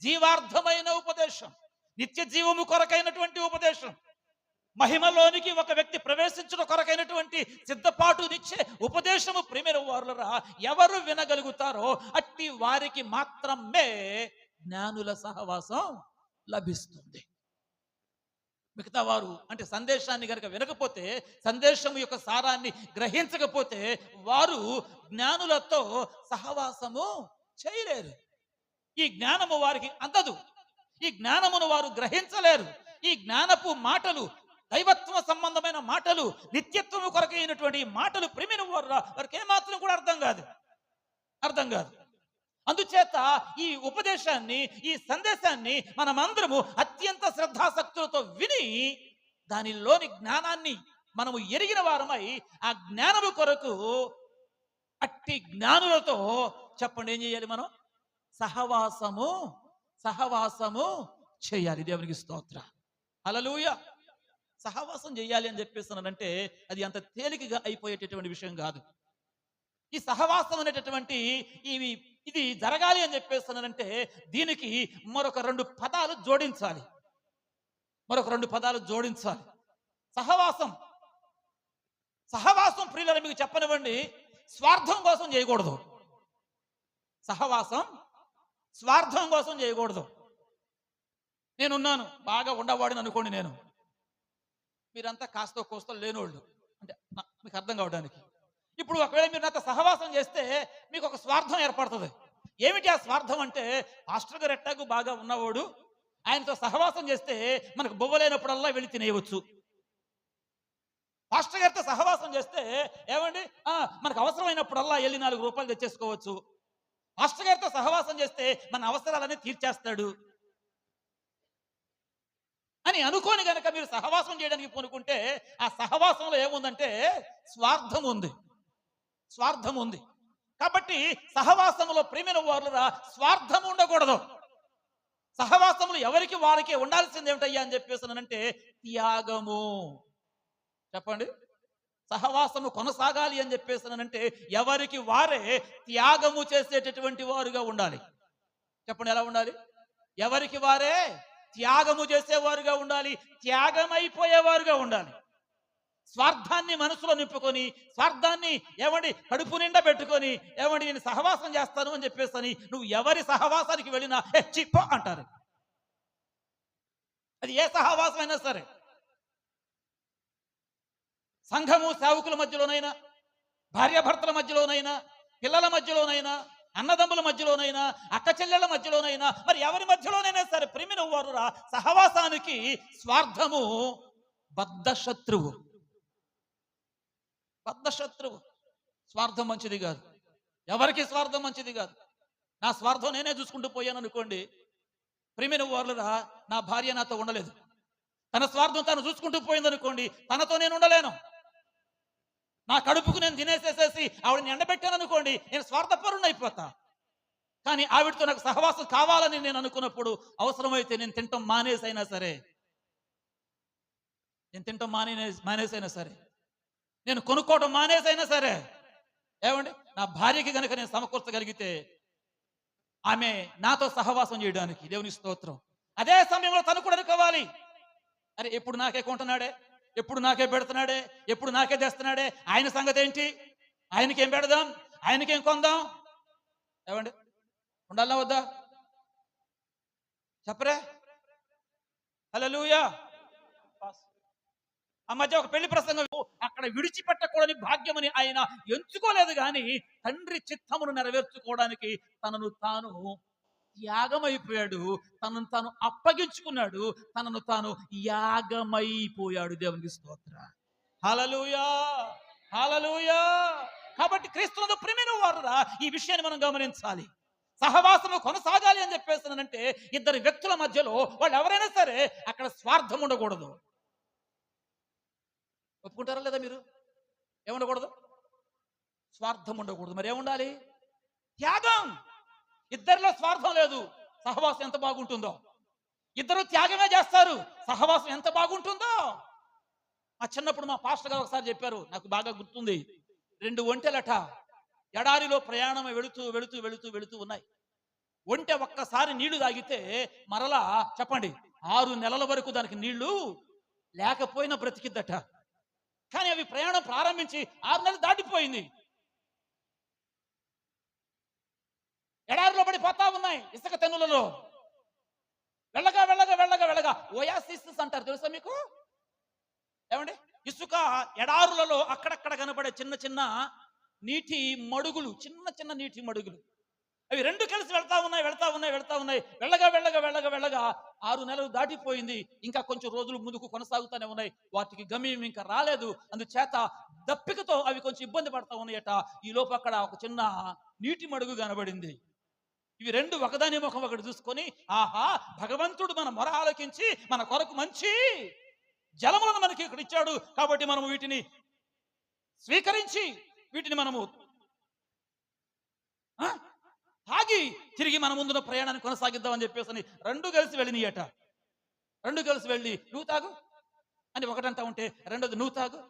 జీవార్థమైన ఉపదేశం, నిత్య జీవము కొరకైనటువంటి ఉపదేశం, మహిమలోనికి ఒక వ్యక్తి ప్రవేశించడం కొరకైనటువంటి సిద్ధపాటునిచ్చే ఉపదేశము. ప్రియమైన వారులరా, ఎవరు వినగలుగుతారో అట్టి వారికి మాత్రమే జ్ఞానుల సహవాసం లభిస్తుంది. మిగతా వారు అంటే సందేశాన్ని కనుక వినకపోతే, సందేశం యొక్క సారాన్ని గ్రహించకపోతే, వారు జ్ఞానులతో సహవాసము చేయలేరు. ఈ జ్ఞానము వారికి అందదు, ఈ జ్ఞానమును వారు గ్రహించలేరు. ఈ జ్ఞానపు మాటలు, దైవత్వ సంబంధమైన మాటలు, నిత్యత్వము కొరకైనటువంటి మాటలు ప్రియమైన వారికి ఏమాత్రం కూడా అర్థం కాదు. అందుచేత ఈ ఉపదేశాన్ని, ఈ సందేశాన్ని మనమందరము అత్యంత శ్రద్ధాసక్తులతో విని, దానిలోని జ్ఞానాన్ని మనము ఎరిగిన వారమై, ఆ జ్ఞానము కొరకు అట్టి జ్ఞానులతో చెప్పండి ఏం చేయాలి? మనం సహవాసము చేయాలి. దేవునికి స్తోత్ర, హల్లెలూయా. సహవాసం చేయాలి అని చెప్పేస్తున్నానంటే అది అంత తేలికగా అయిపోయేటటువంటి విషయం కాదు. ఈ సహవాసం అనేటటువంటి ఇది జరగాలి అని చెప్పేస్తున్నానంటే దీనికి మరొక 2 పదాలు జోడించాలి. సహవాసం ప్రియులను మీకు చెప్పనివ్వండి, స్వార్థం కోసం చేయకూడదు. సహవాసం స్వార్థం కోసం చేయకూడదు. నేనున్నాను, బాగా ఉండవాడిని అనుకోండి, నేను, మీరంతా కాస్త కోస్తో లేనోళ్ళు, అంటే మీకు అర్థం కావడానికి. ఇప్పుడు ఒకవేళ మీరు నాతో సహవాసం చేస్తే మీకు ఒక స్వార్థం ఏర్పడుతుంది. ఏమిటి ఆ స్వార్థం అంటే, పాస్టర్ గారు ఎట్టాగు బాగా ఉన్నవాడు, ఆయనతో సహవాసం చేస్తే మనకు బొవ్వలేనప్పుడల్లా వెళ్ళి తినేయవచ్చు. పాస్టర్ గారితో సహవాసం చేస్తే ఏమండి, మనకు అవసరమైనప్పుడల్లా వెళ్ళి 4 రూపాయలు తెచ్చేసుకోవచ్చు. పాస్టర్ గారితో సహవాసం చేస్తే మన అవసరాలన్నీ తీర్చేస్తాడు అని అనుకోని గనక మీరు సహవాసం చేయడానికి పూనుకుంటే, ఆ సహవాసంలో ఏముందంటే స్వార్థం ఉంది. కాబట్టి సహవాసంలో ప్రియమైన వారులరా, స్వార్థం ఉండకూడదు. సహవాసములు ఎవరికి వారికే ఉండాల్సింది ఏమిటయ్యా అని చెప్పేసానంటే త్యాగము. చెప్పండి, సహవాసము కొనసాగాలి అని చెప్పేసానంటే ఎవరికి వారే త్యాగము చేసేటటువంటి వారుగా ఉండాలి. చెప్పండి, ఎలా ఉండాలి? ఎవరికి వారే త్యాగము చేసేవారుగా ఉండాలి, త్యాగమైపోయేవారుగా ఉండాలి. స్వార్థాన్ని మనసులో నింపుకొని, స్వార్థాన్ని ఏమండి కడుపు నిండా పెట్టుకొని, ఏమండి నేను సహవాసం చేస్తాను అని చెప్పేసి నువ్వు ఎవరి సహవాసానికి వెళ్ళినా చిప్ప అంటారు. అది ఏ సహవాసం అయినా సరే, సంఘము సేవకుల మధ్యలోనైనా, భార్యాభర్తల మధ్యలోనైనా, పిల్లల మధ్యలోనైనా, అన్నదమ్ముల మధ్యలోనైనా, అక్క చెల్లెల మధ్యలోనైనా, మరి ఎవరి మధ్యలోనైనా సరే ప్రియమైన వారురా, సహవాసానికి స్వార్థము బద్ధ శత్రువు. స్వార్థం మంచిది కాదు. ఎవరికి స్వార్థం మంచిది కాదు. నా స్వార్థం నేనే చూసుకుంటూ పోయాను అనుకోండి, ప్రియమైన వారురా, నా భార్య నాతో ఉండలేదు. తన స్వార్థం తను చూసుకుంటూ పోయిందనుకోండి, తనతో నేను ఉండలేను. నా కడుపుకు నేను తినేసేసేసి ఆవిడని ఎండబెట్టాను అనుకోండి, నేను స్వార్థపరుణ్ణి అయిపోతా. కానీ ఆవిడతో నాకు సహవాసం కావాలని నేను అనుకున్నప్పుడు, అవసరమైతే నేను తింటాం మానేసైనా సరే, నేను కొనుక్కోవడం మానేసైనా సరే, ఏమండి నా భార్యకి కనుక నేను సమకూర్చగలిగితే, ఆమె నాతో సహవాసం చేయడానికి, దేవుని స్తోత్రం, అదే సమయంలో తను కూడా అనుకోవాలి, అరే ఎప్పుడు నాకే కొంటున్నాడే, ఎప్పుడు నాకే పెడుతున్నాడే, ఎప్పుడు నాకే తెస్తున్నాడే, ఆయన సంగతి ఏంటి, ఆయనకేం పెడదాం, ఆయనకేం కొందాం. ఏమండి ఉండాలా వద్దా చెప్పరే? హల్లెలూయా. ఆ మధ్య ఒక పెళ్లి ప్రసంగం, అక్కడ విడిచిపెట్టకూడని భాగ్యమని ఆయన ఎంచుకోలేదు కానీ తండ్రి చిత్తమును నెరవేర్చుకోవడానికి తనను తాను యాగమైపోయాడు, తనను తాను అప్పగించుకున్నాడు, తనను తాను యాగమైపోయాడు. దేవునికి స్తోత్ర. హల్లెలూయా, హల్లెలూయా. కాబట్టి క్రీస్తునందు ప్రియమైన వారురా, ఈ విషయాన్ని మనం గమనించాలి. సహవాసము కొనసాగాలి అని చెప్పేస్తానంటే ఇద్దరు వ్యక్తుల మధ్యలో వాళ్ళు ఎవరైనా సరే అక్కడ స్వార్థం ఉండకూడదు. ఒప్పుకుంటారా లేదా మీరు? ఏముండకూడదు? స్వార్థం ఉండకూడదు. మరి ఏముండాలి? త్యాగం. ఇద్దరిలో స్వార్థం లేదు, సహవాసం ఎంత బాగుంటుందో. ఇద్దరు త్యాగమే చేస్తారు, సహవాసం ఎంత బాగుంటుందో. మా చిన్నప్పుడు మా పాస్టర్ గారు ఒకసారి చెప్పారు, నాకు బాగా గుర్తుంది. 2 ఒంటెలట ఎడారిలో ప్రయాణం వెళుతూ వెళుతూ వెళుతూ వెళుతూ ఉన్నాయి. ఒంటె ఒక్కసారి నీళ్లు తాగితే మరలా చెప్పండి 6 నెలల వరకు దానికి నీళ్లు లేకపోయినా బ్రతికిద్దట. కానీ అవి ప్రయాణం ప్రారంభించి 6 నెలలు దాటిపోయింది. ఎడారిలో పడిపోతా ఉన్నాయి, ఇసుక తెన్నులలో. వెళ్ళగా వెళ్ళగా వెళ్ళగా వెళ్ళగా ఓయాసిస్ అంటారు, తెలుసా మీకు? ఏమండి, ఇసుక ఎడారులలో అక్కడక్కడ కనబడే చిన్న చిన్న నీటి మడుగులు, చిన్న చిన్న నీటి మడుగులు, అవి 2 కలిసి వెళ్తా ఉన్నాయి వెళ్తా ఉన్నాయి వెళ్తా ఉన్నాయి. వెళ్ళగా వెళ్ళగా వెళ్ళగా వెళ్ళగా 6 నెలలు దాటిపోయింది. ఇంకా కొంచెం రోజులు ముందుకు కొనసాగుతూనే ఉన్నాయి. వాటికి గమ్యం ఇంకా రాలేదు. అందుచేత దప్పికతో అవి కొంచెం ఇబ్బంది పడతా ఉన్నాయట. ఈ లోపు అక్కడ ఒక చిన్న నీటి మడుగు కనబడింది. ఇవి 2 ఒకదాని ముఖం ఒకటి చూసుకొని, ఆహా, భగవంతుడు మన మొర ఆలకించి మన కొరకు మంచి జలములను మనకి ఇక్కడ ఇచ్చాడు, కాబట్టి మనము వీటిని స్వీకరించి వీటిని మనము తాగి తిరిగి మన ముందున్న ప్రయాణాన్ని కొనసాగిద్దామని చెప్పేసి 2 కలిసి వెళ్ళినాయట. 2 కలిసి వెళ్ళి నువ్వు తాగు అని ఒకటంటా ఉంటే రెండోది నువ్వు తాగు,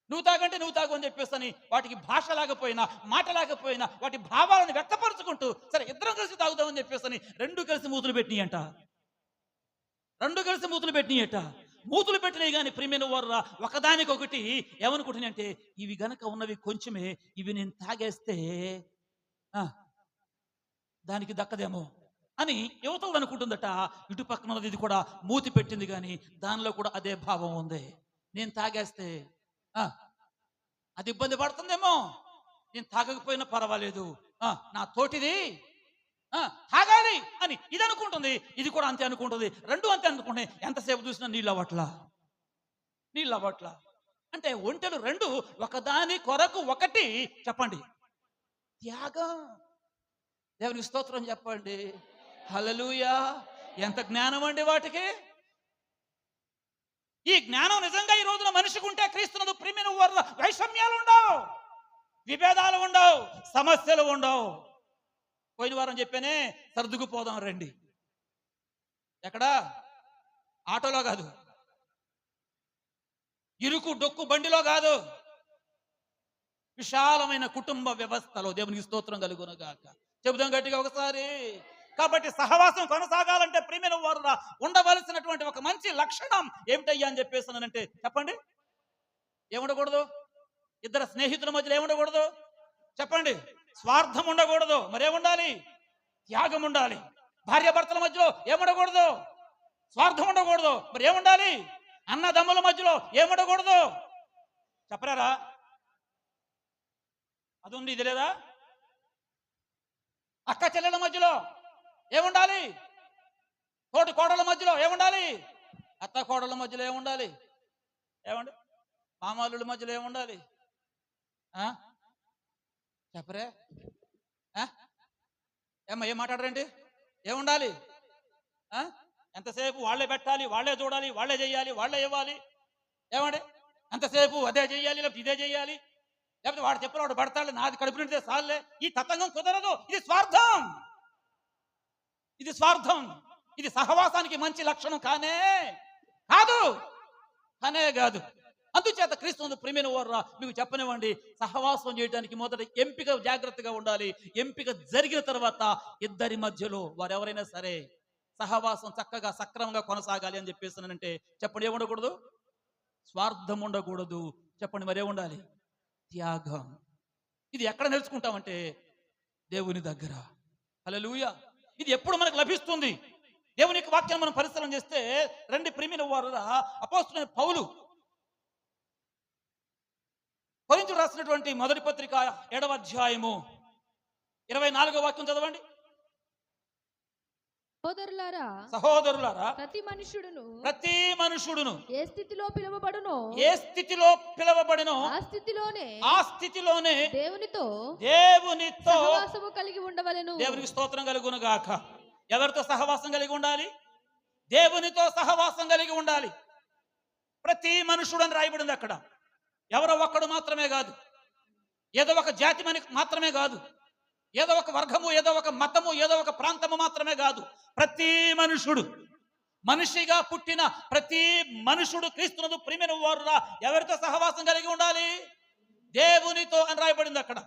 నువ్వు తాగంటే నువ్వు తాగు అని చెప్పేసి వాటికి భాష లేకపోయినా మాట లేకపోయినా వాటి భావాలను వ్యక్తపరుచుకుంటూ సరే ఇద్దరం కలిసి తాగుదామని చెప్పేసి 2 కలిసి మూతులు పెట్టినాయంట. 2 కలిసి మూతులు పెట్టినాయట. మూతులు పెట్టినాయి కానీ ప్రియమైన వారు ఒకదానికొకటి ఏమనుకుంటున్నాయంటే, ఇవి గనక ఉన్నవి కొంచెమే, ఇవి నేను తాగేస్తే దానికి దక్కదేమో అని యువతలు అనుకుంటుందట. ఇటు పక్కన ఉన్నది ఇది కూడా మూతి పెట్టింది కానీ దానిలో కూడా అదే భావం ఉంది. నేను తాగేస్తే అది ఇబ్బంది పడుతుందేమో, నేను తాగకపోయినా పర్వాలేదు, నా తోటిది తాగాలి అని ఇది అనుకుంటుంది. ఇది కూడా అంతే అనుకుంటుంది. 2 అంతే అనుకుంటే ఎంతసేపు చూసినా నీళ్ళు అవ్వట్లా. అంటే ఒంటెలు 2 ఒకదాని కొరకు ఒకటి చెప్పండి త్యాగం. దేవునికి స్తోత్రం చెప్పండి. హల్లెలూయా. ఎంత జ్ఞానం అండి వాటికి. ఈ జ్ఞానం నిజంగా ఈ రోజున మనిషికి ఉంటే క్రీస్తునందు ప్రియమైన వారు వైషమ్యాలు ఉండవు, విభేదాలు ఉండవు, సమస్యలు ఉండవు. పోయిన వారం చెప్పానే, సర్దుకుపోదాం రండి. ఎక్కడా? ఆటోలో కాదు, ఇరుకు డొక్కు బండిలో కాదు, విశాలమైన కుటుంబ వ్యవస్థలో. దేవునికి స్తోత్రం కలుగును గాక. చెబుదాం గట్టిగా ఒకసారి. కాబట్టి సహవాసం కొనసాగాలంటే ప్రియమైన వారు ఉండవలసినటువంటి ఒక మంచి లక్షణం ఏమిటయ్యా అని చెప్పేసానంటే చెప్పండి, ఏముండకూడదు? ఇద్దరు స్నేహితుల మధ్యలో ఏముండకూడదు చెప్పండి? స్వార్థం ఉండకూడదు. మరేముండాలి? త్యాగం ఉండాలి. భార్యాభర్తల మధ్యలో ఏముండకూడదు? స్వార్థం ఉండకూడదు. మరి ఏముండాలి? అన్నదమ్ముల మధ్యలో ఏముండకూడదు చెప్పరారా? అది ఉంది, ఇది లేదా? అక్క చెల్లెల మధ్యలో ఏముండాలి? తోటి కోడల మధ్యలో ఏముండాలి? అత్త కోడల మధ్యలో ఏముండాలి? ఏమండి? మామాలుల మధ్యలో ఏముండాలి? చెప్పరే? ఏం మాట్లాడరండి? ఏముండాలి? ఎంతసేపు వాళ్ళే పెట్టాలి, వాళ్ళే చూడాలి, వాళ్ళే చేయాలి, వాళ్ళే ఇవ్వాలి. ఏమండి? ఎంతసేపు అదే చెయ్యాలి, లేకపోతే ఇదే చెయ్యాలి, లేకపోతే వాడు చెప్పిన వాడు పడతాడు, నాది కడుపు నిండితే సార్లే. ఈ తతంగం కుదరదు. ఇది స్వార్థం. ఇది సహవాసానికి మంచి లక్షణం కానే కాదు. అందుచేత క్రీస్తు ప్రియమైన వారు మీకు చెప్పనివ్వండి, సహవాసం చేయడానికి మొదట ఎంపిక జాగ్రత్తగా ఉండాలి. ఎంపిక జరిగిన తర్వాత ఇద్దరి మధ్యలో వారెవరైనా సరే సహవాసం చక్కగా సక్రమంగా కొనసాగాలి అని చెప్పేసానంటే చెప్పండి, ఏముండకూడదు? స్వార్థం ఉండకూడదు. చెప్పండి, మరే ఉండాలి? త్యాగం. ఇది ఎక్కడ నేర్చుకుంటామంటే దేవుని దగ్గర. హల్లెలూయా. ఇది ఎప్పుడు మనకు లభిస్తుంది? దేవుని యొక్క వాక్యాన్ని మనం పరిశీలన చేస్తే రెండు ప్రియమైన వారులా అపోస్తలుడైన పౌలు కొరింథీయులకు రాసినటువంటి మొదటి పత్రిక 7వ అధ్యాయము 24వ వాక్యం చదవండి. సహోదరులారా, ప్రతి మనుషుడును ఏ స్థితిలో పిలువబడినో ఆ స్థితిలోనే దేవునితో సహవాసము కలిగి ఉండవలెను. దేవునికి స్తోత్రం కలుగును గాక. ఎవరితో సహవాసం కలిగి ఉండాలి? దేవునితో సహవాసం కలిగి ఉండాలి. ప్రతి మనుషుడు అని రాయబడింది అక్కడ. ఎవరో ఒక్కడు మాత్రమే కాదు, ఏదో ఒక జాతి మాత్రమే కాదు, ఏదో ఒక వర్గము, ఏదో ఒక మతము, ఏదో ఒక ప్రాంతము మాత్రమే కాదు. ప్రతి మనుషుడు, మనిషిగా పుట్టిన ప్రతి మనుషుడు క్రీస్తునందు ప్రియమైన వారురా ఎవరితో సహవాసం కలిగి ఉండాలి? దేవునితో అని రాయబడింది అక్కడ.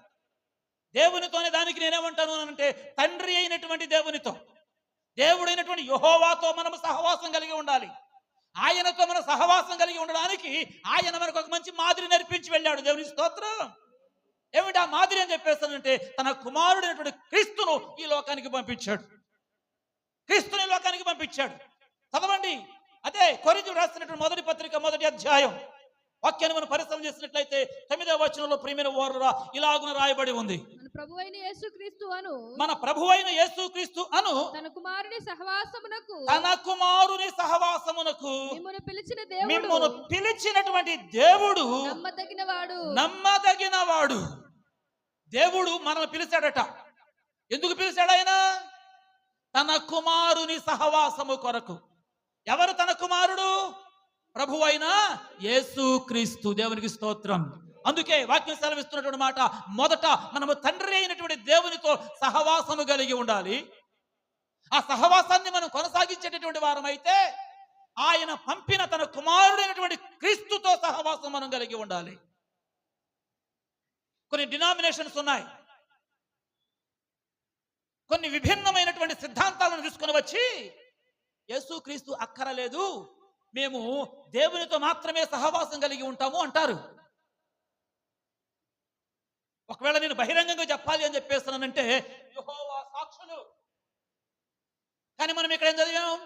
దేవునితోనే దానికి నేనేమంటాను అంటే తండ్రి అయినటువంటి దేవునితో, దేవుడైనటువంటి యెహోవాతో మనము సహవాసం కలిగి ఉండాలి. ఆయనతో మనం సహవాసం కలిగి ఉండడానికి ఆయన మనకు ఒక మంచి మాదిరి నేర్పించి వెళ్ళాడు. దేవుని స్తోత్రం. ఏమిటి ఆ మాదిరి అని చెప్పేస్తానంటే తన కుమారుడైనటువంటి క్రీస్తును ఈ లోకానికి పంపించాడు. క్రీస్తుని లోకానికి పంపించాడు. చదవండి, అదే కొరింథీయులకు రాసినటువంటి మొదటి పత్రిక 1వ అధ్యాయం వాక్యాన్ని మనం పరిశీలన చేసినట్లయితే 9వ వచనంలో ప్రియమైన వారురా ఇలాగున రాయబడి ఉంది. మన ప్రభువైన యేసుక్రీస్తు అను తన కుమారుని సహవాసమునకు మిమ్మును పిలిచినటువంటి దేవుడు నమ్మదగినవాడు. దేవుడు మనల్ని పిలిచాడట. ఎందుకు పిలిచాడు ఆయన? తన కుమారుని సహవాసము కొరకు. ఎవరు తన కుమారుడు? ప్రభువైన యేసుక్రీస్తు. దేవునికి స్తోత్రం. అందుకే వాక్యం సెలవిస్తున్నటువంటి మాట, మొదట మనము తండ్రి అయినటువంటి దేవునితో సహవాసము కలిగి ఉండాలి. ఆ సహవాసాన్ని మనం కొనసాగించేటటువంటి వారమైతే ఆయన పంపిన తన కుమారుడైనటువంటి క్రీస్తుతో సహవాసం మనం కలిగి ఉండాలి. కొన్ని డినామినేషన్స్ ఉన్నాయి, కొన్ని విభిన్నమైనటువంటి సిద్ధాంతాలను తీసుకుని వచ్చి యేసుక్రీస్తు అక్కరలేదు, మేము దేవునితో మాత్రమే సహవాసం కలిగి ఉంటాము అంటారు. ఒకవేళ నేను బహిరంగంగా చెప్పాలి అని చెప్పేస్తున్నానంటే యెహోవా సాక్షులు. కానీ మనం ఇక్కడ ఏం చదివాం?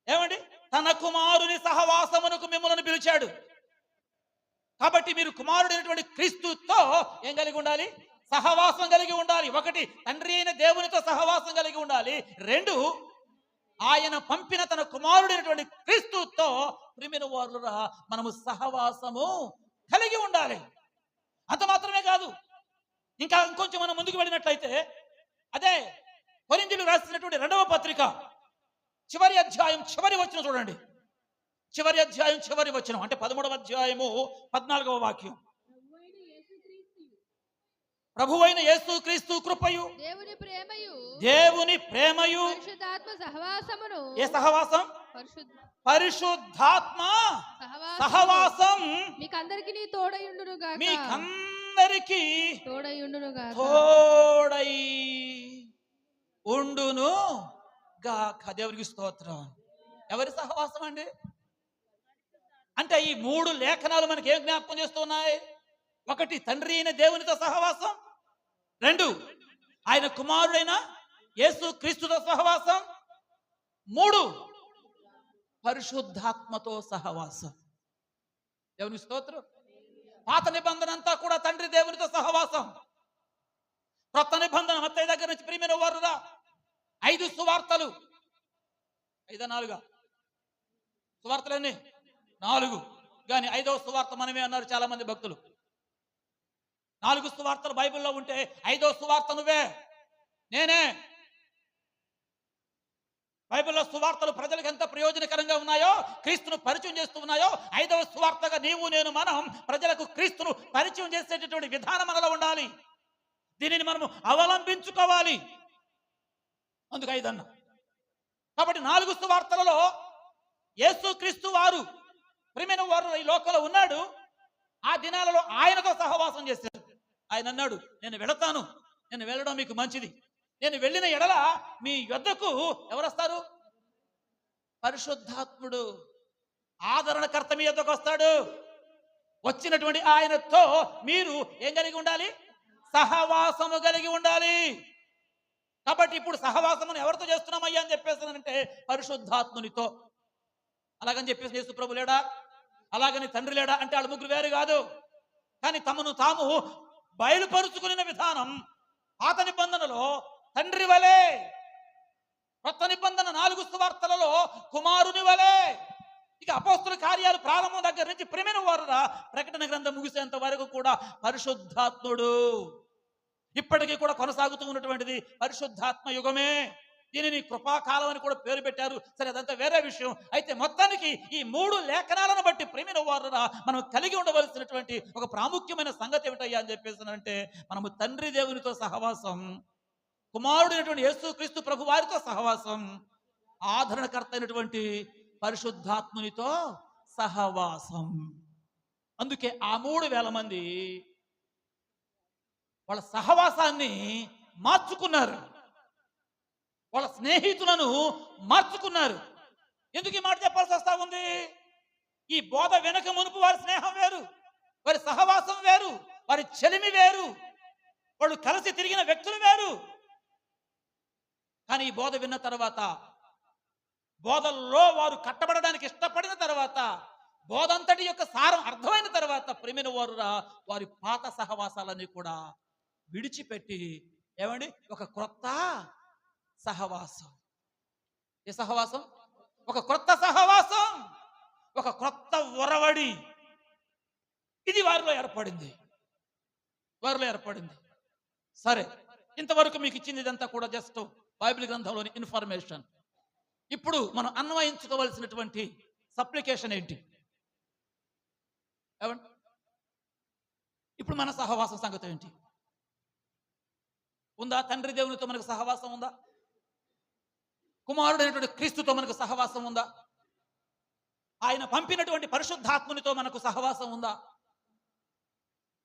ఏమండి? తన కుమారుని సహవాసమునకు మిమ్మల్ని పిలిచాడు. కాబట్టి మీరు కుమారుడైనటువంటి క్రీస్తుతో ఏం కలిగి ఉండాలి? సహవాసం కలిగి ఉండాలి. ఒకటి, తండ్రి అయిన దేవునితో సహవాసం కలిగి ఉండాలి. రెండు, ఆయన పంపిన తన కుమారుడైనటువంటి క్రీస్తుతో ప్రియమైన వారురా మనము సహవాసము కలిగి ఉండాలి. అంత మాత్రమే కాదు, ఇంకొంచెం మనం ముందుకు వెళ్ళినట్లయితే అదే కొరింథీయులకు రాసినటువంటి 2వ పత్రిక చివరి అధ్యాయం చివరి వచనం చూడండి. చివరి అధ్యాయం చివరి వచనం అంటే 13వ అధ్యాయము 14వ వాక్యం. ప్రభువైన యేసుక్రీస్తు కృపయు దేవుని ప్రేమయు పరిశుద్ధాత్మ సహవాసమును. ఏ సహవాసం? పరిశుద్ధాత్మ సహవాసం మీకందరికీ తోడై ఉండును గాక. దేవునికి స్తోత్రం. ఎవరి సహవాసం అండి? అంటే ఈ 3 లేఖనాలు మనకి ఏం జ్ఞాపకం చేస్తున్నాయి? ఒకటి, తండ్రి అయిన దేవునితో సహవాసం. 2, ఆయన కుమారుడైన యేసు క్రీస్తుతో సహవాసం. 3, పరిశుద్ధాత్మతో సహవాసం. దేవుని స్తోత్రం. పాత నిబంధన అంతా కూడా తండ్రి దేవునితో సహవాసం. కొత్త నిబంధన మత్తయి దగ్గర నుంచి ప్రియమైన వారురా 5 సువార్తలు, 5 సువార్తలన్నీ 4, కానీ 5వ సువార్త మనమే అన్నారు చాలా మంది భక్తులు. 4 సువార్తలు బైబిల్లో ఉంటే 5వ సువార్త నువ్వే, నేనే. బైబిల్లో సువార్తలు ప్రజలకు ఎంత ప్రయోజనకరంగా ఉన్నాయో, క్రీస్తును పరిచయం చేస్తూ ఉన్నాయో, 5వ సువార్తగా నీవు నేను మనం ప్రజలకు క్రీస్తును పరిచయం చేసేటటువంటి విధానం మనలో ఉండాలి. దీనిని మనము అవలంబించుకోవాలి. అందుకు 5 అన్న. కాబట్టి 4 సువార్తలలో యేసుక్రీస్తు వారు ప్రియమైన వారు ఈ లోకంలో ఉన్నాడు. ఆ దినాలలో ఆయనతో సహవాసం చేశారు. ఆయన అన్నాడు, నేను వెళతాను, నేను వెళ్ళడం మీకు మంచిది, నేను వెళ్ళిన ఎడల మీ యొద్దకు ఎవరు వస్తారు? పరిశుద్ధాత్ముడు, ఆదరణకర్త మీ యొద్దకు వస్తాడు. వచ్చినటువంటి ఆయనతో మీరు ఏం కలిగి ఉండాలి? సహవాసము కలిగి ఉండాలి. కాబట్టి ఇప్పుడు సహవాసమును ఎవరితో చేస్తున్నామయ్యా అని చెప్పేస్తానంటే పరిశుద్ధాత్మునితో. అలాగని చెప్పేసి యేసు ప్రభు లేడా, అలాగని తండ్రి లేడా అంటే వాళ్ళు ముగ్గురు వేరు కాదు. కానీ తమను తాము బయలుపరుచుకునే విధానం పాత నిబంధనలో తండ్రి వలె, కొత్త నిబంధన 4 సువార్తలలో కుమారుని వలె. ఇక అపోస్తుల కార్యాలు ప్రారంభం దగ్గర నుంచి ప్రేమైన వారురా ప్రకటన గ్రంథం ముగిసేంత వరకు కూడా పరిశుద్ధాత్ముడు. ఇప్పటికీ కూడా కొనసాగుతూ ఉన్నటువంటిది పరిశుద్ధాత్మ యుగమే. దీనిని కృపాకాలం అని కూడా పేరు పెట్టారు. సరే, అదంతా వేరే విషయం. అయితే మొత్తానికి ఈ 3 లేఖనాలను బట్టి ప్రేమైన వారురా మనం కలిగి ఉండవలసినటువంటి ఒక ప్రాముఖ్యమైన సంగతి ఏమిటయ్యా అని చెప్పేసానంటే మనము తండ్రి దేవునితో సహవాసం, కుమారుడైనటువంటి యేసుక్రీస్తు ప్రభు వారితో సహవాసం, ఆదరణకర్త అయినటువంటి పరిశుద్ధాత్మునితో సహవాసం. అందుకే ఆ 3,000 మంది వాళ్ళ సహవాసాన్ని మార్చుకున్నారు, వాళ్ళ స్నేహితులను మార్చుకున్నారు. ఎందుకు ఈ మాట చెప్పాల్సి వస్తా ఉంది? ఈ బోధ వెనక మునుపు వారి స్నేహం వేరు, వారి సహవాసం వేరు, వారి చెలిమి వేరు, వాళ్ళు కలిసి తిరిగిన వ్యక్తులు వేరు. కానీ ఈ బోధ విన్న తర్వాత, బోధల్లో వారు కట్టబడడానికి ఇష్టపడిన తర్వాత, బోధంతటి యొక్క సారం అర్థమైన తర్వాత ప్రేమైన వారురా వారి పాత సహవాసాలన్నీ కూడా విడిచిపెట్టి ఏమండి ఒక క్రొత్త సహవాసం. ఏ సహవాసం? ఒక క్రొత్త సహవాసం, ఒక క్రొత్త ఒరవడి ఇది వారిలో ఏర్పడింది. సరే, ఇంతవరకు మీకు ఇచ్చింది ఇదంతా కూడా జస్ట్ బైబిల్ గ్రంథంలోని ఇన్ఫర్మేషన్. ఇప్పుడు మనం అన్వయించుకోవలసినటువంటి సప్లికేషన్ ఏంటి? ఏమండి, ఇప్పుడు మన సహవాసం సంగతి ఏంటి? ఉందా? తండ్రి దేవునితో మనకు సహవాసం ఉందా? కుమారుడైనటువంటి క్రీస్తుతో మనకు సహవాసం ఉందా? ఆయన పంపినటువంటి పరిశుద్ధాత్మునితో మనకు సహవాసం ఉందా?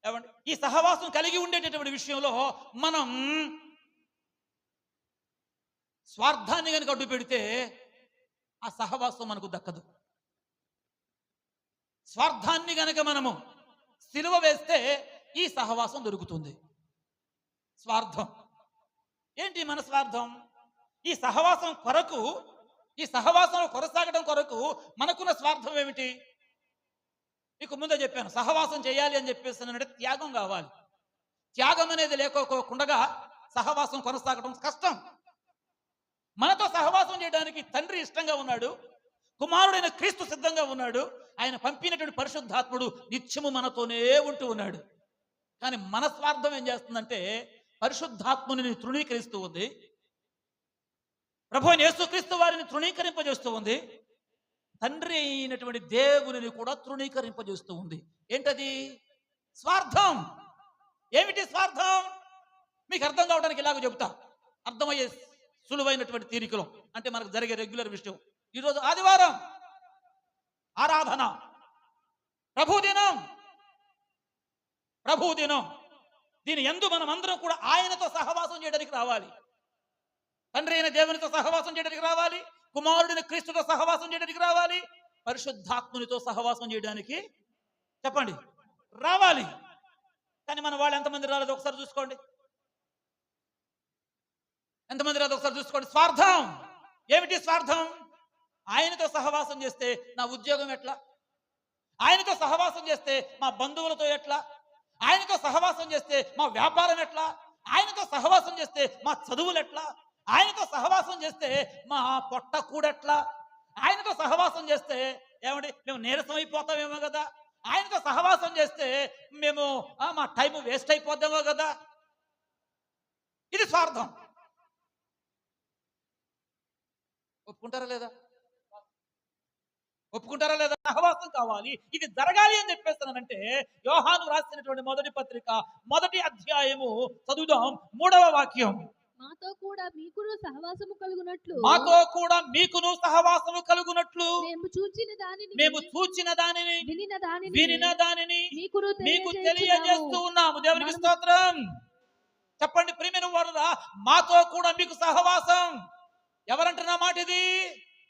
ఏమండి, ఈ సహవాసం కలిగి ఉండేటటువంటి విషయంలో మనం స్వార్థాన్ని కనుక అడ్డు పెడితే ఆ సహవాసం మనకు దక్కదు. స్వార్థాన్ని గనక మనము సిలువ వేస్తే ఈ సహవాసం దొరుకుతుంది. స్వార్థం ఏంటి? మన స్వార్థం. ఈ సహవాసం కొరకు, ఈ సహవాసంలో కొనసాగడం కొరకు మనకున్న స్వార్థం ఏమిటి? మీకు ముందే చెప్పాను, సహవాసం చేయాలి అని చెప్పేసి త్యాగం కావాలి. త్యాగం అనేది లేకోకుండా సహవాసం కొనసాగడం కష్టం. మనతో సహవాసం చేయడానికి తండ్రి ఇష్టంగా ఉన్నాడు, కుమారుడైన క్రీస్తు సిద్ధంగా ఉన్నాడు, ఆయన పంపినటువంటి పరిశుద్ధాత్ముడు నిత్యము మనతోనే ఉంటూ ఉన్నాడు. కానీ మన స్వార్థం ఏం చేస్తుందంటే పరిశుద్ధాత్ముని తృణీకరిస్తూ ఉంది, ప్రభువైన యేసుక్రీస్తు వారిని తృణీకరింపజేస్తూ ఉంది, తండ్రి అయినటువంటి దేవునిని కూడా తృణీకరింపజేస్తూ ఉంది. ఏంటది? స్వార్థం. ఏమిటి స్వార్థం? మీకు అర్థం కావడానికి ఇలాగ చెబుతా, అర్థమయ్యే సులువైనటువంటి తీరికలో. అంటే మనకు జరిగే రెగ్యులర్ విషయం. ఈరోజు ఆదివారం ఆరాధన, ప్రభుదినం. దీని యందు మనం అందరం కూడా ఆయనతో సహవాసం చేయడానికి రావాలి. తండ్రి అయిన దేవునితో సహవాసం చేయడానికి రావాలి, కుమారుడిని క్రీస్తుతో సహవాసం చేయడానికి రావాలి, పరిశుద్ధాత్మునితో సహవాసం చేయడానికి చెప్పండి రావాలి. కానీ మన వాళ్ళు ఎంతమంది రాలేదు ఒకసారి చూసుకోండి. ఎంతమంది రాదు ఒకసారి చూసుకోండి. స్వార్థం. ఏమిటి స్వార్థం? ఆయనతో సహవాసం చేస్తే నా ఉద్యోగం ఎట్లా, ఆయనతో సహవాసం చేస్తే మా బంధువులతో ఎట్లా, ఆయనతో సహవాసం చేస్తే మా వ్యాపారం ఎట్లా, ఆయనతో సహవాసం చేస్తే మా చదువులు ఎట్లా, ఆయనతో సహవాసం చేస్తే మా పొట్ట కూడెట్లా, ఆయనతో సహవాసం చేస్తే ఏమండి మేము నీరసం అయిపోతామేమో కదా, ఆయనతో సహవాసం చేస్తే మేము మా టైం వేస్ట్ అయిపోద్దామో కదా. ఇది స్వార్థం. ఒప్పుకుంటారా లేదా? సహవాసం కావాలి. ఇది జరగాలి అని చెప్పేస్తానంటే యోహాను రాసినటువంటి మొదటి పత్రిక 1వ అధ్యాయము చదువుదాం. 3వ వాక్యం. మాతో కూడా మీకును సహవాసము కలుగునట్లు మేము చూచిన దానిని వినిన దానిని మీకు తెలియజేస్తూ ఉన్నాము. దేవునికి స్తోత్రం. చెప్పండి ప్రియమైన వారురా, మాతో కూడా మీకు సహవాసం. ఎవరంటున్నా మాట ఇది?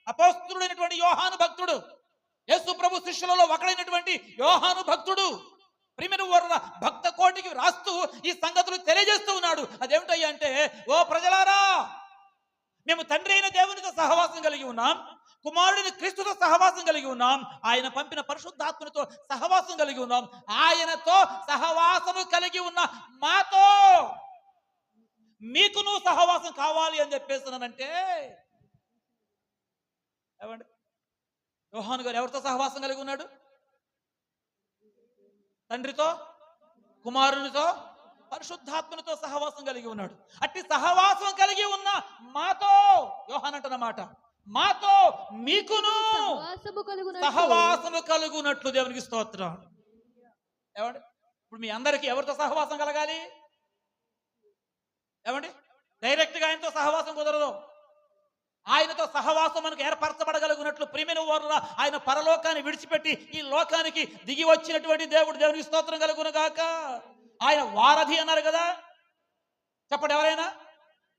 అపోస్తలుడైనటువంటి యోహాను భక్తుడు, యేసు ప్రభు శిష్యులలో ఒకడైనటువంటి యోహాను భక్తుడు ప్రియమైన వారురా భక్త కోటికి రాస్తూ ఈ సంగతులు తెలియజేస్తూ ఉన్నాడు. అదేమిటయ్యా అంటే, ఓ ప్రజలారా, మేము తండ్రి అయిన దేవునితో సహవాసం కలిగి ఉన్నాం, కుమారుడిని క్రీస్తుతో సహవాసం కలిగి ఉన్నాం, ఆయన పంపిన పరిశుద్ధాత్మతో సహవాసం కలిగి ఉన్నాం. ఆయనతో సహవాసము కలిగి ఉన్న మాతో మీకును సహవాసం కావాలి అని చెప్పేస్తున్నానంటే, ఏమండి యోహాను గారు ఎవరితో సహవాసం కలిగి ఉన్నాడు? తండ్రితో, కుమారునితో, పరిశుద్ధాత్మనితో సహవాసం కలిగి ఉన్నాడు. అట్టి సహవాసం కలిగి ఉన్న మాతో, యోహాను అంటున్నమాట, మాతో మీకును సహవాసము కలుగునట్లు దేవునికి స్తోత్రం. ఏమండి ఇప్పుడు మీ అందరికీ ఎవరితో సహవాసం కలగాలి? ఏమండి డైరెక్ట్ గా ఆయనతో సహవాసం కుదరదు. ఆయనతో సహవాసం మనకు ఏర్పరచబడగలుగునట్లు ప్రియమైన వారురా ఆయన పరలోకాన్ని విడిచిపెట్టి ఈ లోకానికి దిగి వచ్చినటువంటి దేవుడు, దేవునికి స్తోత్రం కలుగును గాక. ఆయన వారధి అన్నారు కదా, చెప్పండి ఎవరైనా.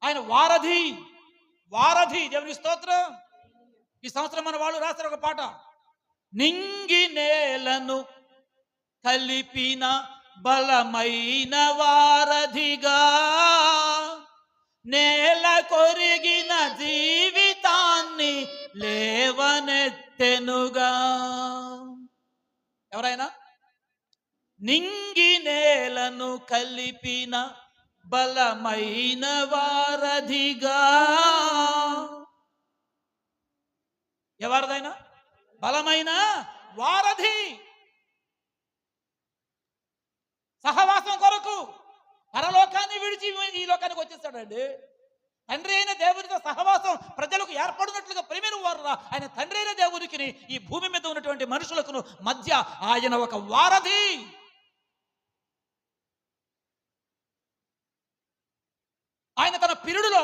ఆయన వారధి, వారధి, దేవునికి స్తోత్రం. ఈ సంవత్సరం మన వాళ్ళు రాశారు ఒక పాట, నింగి నేలను కలిపిన బలమైన వారధిగా, నేల కొరిగిన జీవితాన్ని లేవనెత్తెనుగా. ఎవరైనా నింగి నేలను కలిపిన బలమైన వారధిగా, ఎవరిదైనా బలమైన వారధి, సహవాసం కొరకు పరలోకాన్ని విడిచి ఈ లోకానికి వచ్చేస్తాడండి. తండ్రి అయిన దేవునితో సహవాసం ప్రజలకు ఏర్పడినట్లుగా ప్రేమైన వారు ఆయన తండ్రి అయిన దేవునికి ఈ భూమి మీద ఉన్నటువంటి మనుషులకు మధ్య ఆయన ఒక వారధి. ఆయన తన పిరుడులో,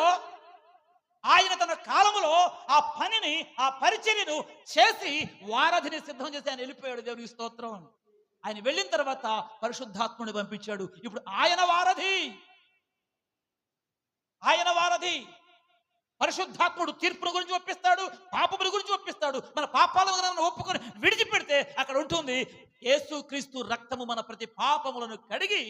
ఆయన తన కాలములో ఆ పనిని, ఆ పరిచర్యను చేసి వారధిని సిద్ధం చేసి ఆయన వెళ్ళిపోయాడు. దేవునికి స్తోత్రం. ఆయన వెళ్ళిన తర్వాత పరిశుద్ధాత్ముని పంపించాడు. ఇప్పుడు ఆయన వారధి, ఆయన వారధి. పరిశుద్ధాత్ముడు తీర్పుల గురించి ఒప్పిస్తాడు, పాపముల గురించి ఒప్పిస్తాడు. మన పాపాలను ఒప్పుకొని విడిచిపెడితే అక్కడ ఉంటుంది యేసుక్రీస్తు రక్తము మన ప్రతి పాపములను కడిగి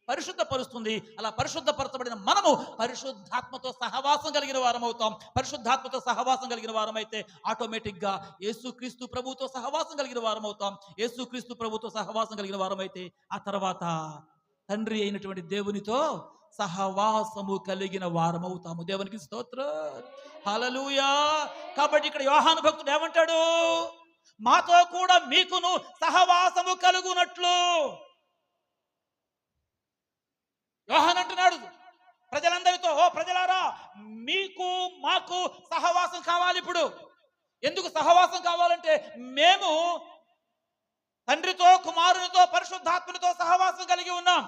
పరిశుద్ధపరుస్తుంది. అలా పరిశుద్ధపరచబడిన మనము పరిశుద్ధాత్మతో సహవాసం కలిగిన వారం అవుతాం. పరిశుద్ధాత్మతో సహవాసం కలిగిన వారం అయితే ఆటోమేటిక్ గా యేసుక్రీస్తు ప్రభువుతో సహవాసం కలిగిన వారం అవుతాం. యేసుక్రీస్తు ప్రభువుతో సహవాసం కలిగిన వారం అయితే ఆ తర్వాత తండ్రి అయినటువంటి దేవునితో సహవాసము కలిగిన వారం అవుతాము. దేవునికి స్తోత్రం, హల్లెలూయా. కాబట్టి ఇక్కడ యోహాను భక్తుడు ఏమంటాడు? మాతో కూడా మీకును సహవాసము కలుగునట్లు. యోహాను అంటున్నాడు ప్రజలందరితో, ఓ ప్రజలారా, మీకు మాకు సహవాసం కావాలి. ఇప్పుడు ఎందుకు సహవాసం కావాలంటే, మేము తండ్రితో, కుమారునితో, పరిశుద్ధాత్మనితో సహవాసం కలిగి ఉన్నాం.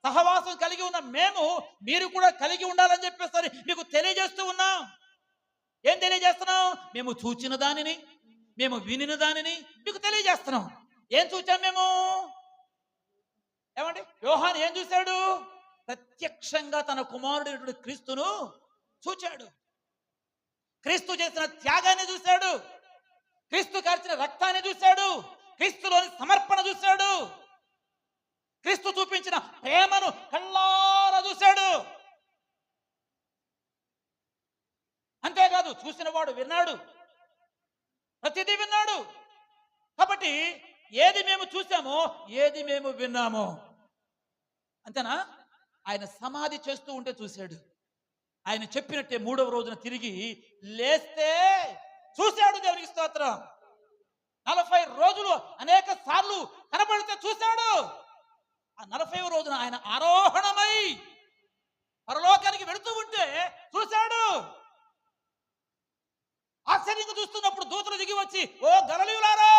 సహవాసం కలిగి ఉన్న మేము, మీరు కూడా కలిగి ఉండాలని చెప్పేసి మీకు తెలియజేస్తూ ఉన్నాం. ఏం తెలియజేస్తున్నాం? మేము చూచిన దానిని, మేము వినిన దానిని మీకు తెలియజేస్తున్నాం. ఏం చూచాం మేము? ఏమండి యోహాను ఏం చూశాడు? ప్రత్యక్షంగా తన కుమారుడు క్రీస్తును చూచాడు. క్రీస్తు చేసిన త్యాగాన్ని చూశాడు, క్రీస్తు కార్చిన రక్తాన్ని చూశాడు, క్రీస్తులోని సమర్పణ చూశాడు, క్రీస్తు చూపించిన ప్రేమను కళ్ళారా చూశాడు. అంతేకాదు, చూసిన వాడు విన్నాడు, ప్రతిదీ విన్నాడు. కాబట్టి ఏది మేము చూసామో, ఏది మేము విన్నామో, అంతేనా? ఆయన సమాధి చేస్తూ ఉంటే చూశాడు. ఆయన చెప్పినట్టే 3వ రోజున తిరిగి లేస్తే చూశాడు. దేవునికి స్తోత్రం. 40 రోజులు అనేక సార్లు కనబడితే చూశాడు. ఆ 40వ రోజున ఆయన ఆరోహణమై పరలోకానికి వెళుతూ ఉంటే చూశాడు. ఆశ్చర్యంగా చూస్తున్నప్పుడు దూతలు దిగి వచ్చి, ఓ గలిలయులారా,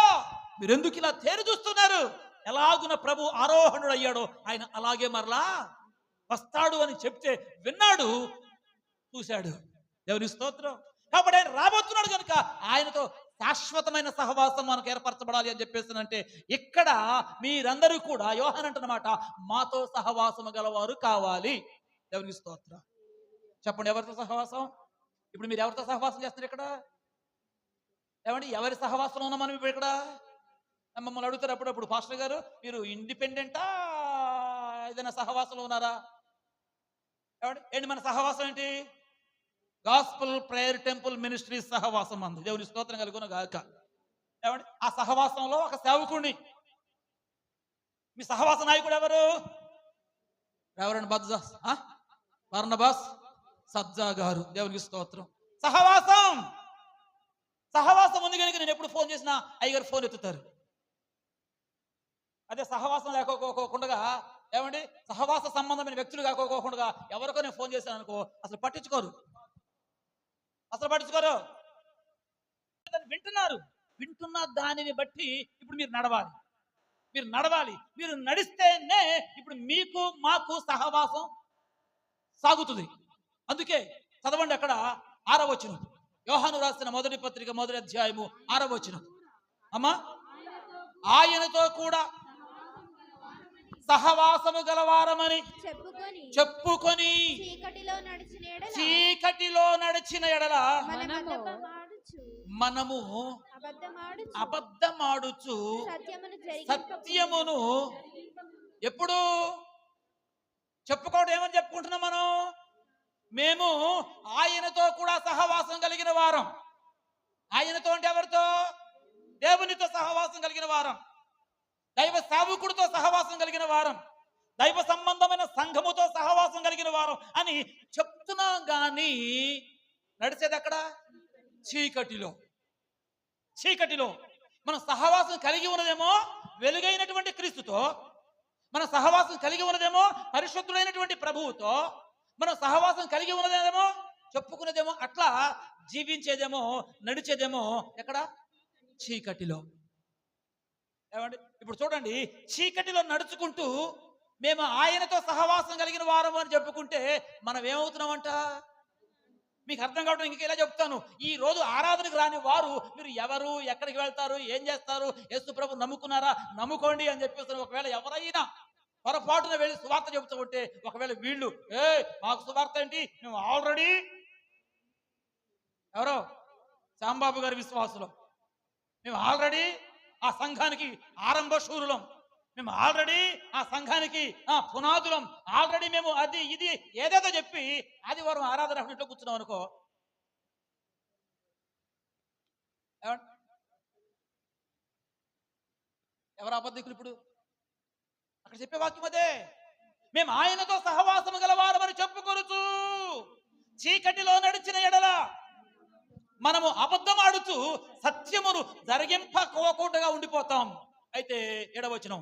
మీరెందుకు ఇలా తేరు చూస్తున్నారు? ఎలాగున ప్రభు ఆరోహణుడు అయ్యాడో ఆయన అలాగే మరలా వస్తాడు అని చెప్తే విన్నాడు, చూశాడు. దేవుని స్తోత్రం. కాబట్టి ఆయన రాబోతున్నాడు కనుక ఆయనతో శాశ్వతమైన సహవాసం మనకు ఏర్పరచబడాలి అని చెప్పేస్తానంటే, ఇక్కడ మీరందరూ కూడా యోహాను అంటున్నమాట, మాతో సహవాసము గలవారు కావాలి. దేవునికి స్తోత్రం. చెప్పండి, ఎవరితో సహవాసం? ఇప్పుడు మీరు ఎవరితో సహవాసం చేస్తున్నారు ఇక్కడ? ఏమండి, ఎవరి సహవాసంలో ఉన్నాం మనం ఇప్పుడు ఇక్కడ? మమ్మల్ని అడుగుతారు అప్పుడప్పుడు, పాస్టర్ గారు మీరు ఇండిపెండెంటా ఏదైనా సహవాసంలో ఉన్నారా? ఏమండి, ఏంటి మన సహవాసం ఏంటి? గాస్పుల్ ప్రేయర్ టెంపుల్ మినిస్ట్రీ సహవాసం అంది. దేవుని స్తోత్రం కలుగును గాక. ఏమండి, ఆ సహవాసంలో ఒక సేవకుడిని. మీ సహవాస నాయకుడు ఎవరు? రెవరెండ్ బర్నబాస్ సజ్జా గారు. దేవునికి స్తోత్రం. సహవాసం ఉంది కనుక నేను ఎప్పుడు ఫోన్ చేసినా అయ్యగారు ఫోన్ ఎత్తుతారు. అదే సహవాసం లేకపోకుండా, ఏమండి, సహవాస సంబంధమైన వ్యక్తులు కాకోకుండా ఎవరికో నేను ఫోన్ చేశాను అనుకో, అసలు పట్టించుకోరు. వింటున్న దానిని బట్టి ఇప్పుడు మీరు నడవాలి. మీరు నడిస్తేనే ఇప్పుడు మీకు మాకు సహవాసం సాగుతుంది. అందుకే చదవండి అక్కడ 6వ వచనం, యోహాను రాసిన మొదటి పత్రిక 1వ అధ్యాయము 6వ వచనం. అమ్మా, ఆయనతో కూడా సహవాసము గలవారమని చెప్పుకొని చీకటిలో నడిచిన ఎడల మనము అబద్ధమాడుచు సత్యమును ఎప్పుడు చెప్పుకోవడం ఏమని చెప్పుకుంటున్నాం మనం? మేము ఆయనతో కూడా సహవాసం కలిగిన వారం. ఆయనతో అంటే ఎవరితో? దేవునితో సహవాసం కలిగిన వారం, దైవ సేవకుడితో సహవాసం కలిగిన వారం, దైవ సంబంధమైన సంఘముతో సహవాసం కలిగిన వారం అని చెప్తున్నాం. గాని నడిచేది అక్కడ చీకటిలో. మనం సహవాసం కలిగి ఉన్నదేమో వెలుగైనటువంటి క్రీస్తుతో, మన సహవాసం కలిగి ఉన్నదేమో పరిశుద్ధుడైనటువంటి ప్రభువుతో, మనం సహవాసం కలిగి ఉన్నదేమో చెప్పుకున్నదేమో అట్లా జీవించేదేమో నడిచేదేమో ఎక్కడ? చీకటిలో. ఏమండి, ఇప్పుడు చూడండి, చీకటిలో నడుచుకుంటూ మేము ఆయనతో సహవాసం కలిగిన వారము అని చెప్పుకుంటే మనం ఏమవుతున్నామంట? మీకు అర్థం కావడం ఇంక ఇలా చెప్తాను. ఈ రోజు ఆరాధనకు రాని వారు మీరు ఎవరు, ఎక్కడికి వెళ్తారు, ఏం చేస్తారు, యేసు ప్రభు నమ్ముకున్నారా, నమ్ముకోండి అని చెప్పేసి ఒకవేళ ఎవరైనా పొరపాటున వెళ్ళి సువార్త చెబుతూ ఉంటే, ఒకవేళ వీళ్ళు మాకు సువార్త ఏంటి, మేము ఆల్రెడీ ఎవరో శాంబాబు గారి విశ్వాసులం, మేము ఆల్రెడీ ఆ సంఘానికి ఆరంభ శూరులం, మేము ఆల్రెడీ ఆ సంఘానికి పునాదులం, ఆల్రెడీ మేము అది ఇది ఏదేదో చెప్పి ఆదివారం ఆరాధన ఇంట్లో కూర్చున్నాం అనుకో, ఎవరు అబద్ధికులు? ఇప్పుడు అక్కడ చెప్పే వాక్యం అదే, మేము ఆయనతో సహవాసము గలవారమని చెప్పుకొనుచు చీకటిలో నడిచిన ఎడల మనము అబద్ధం ఆడుతూ సత్యమును జరిగింపకోకుండా ఉండిపోతాం. అయితే 7వ వచనం,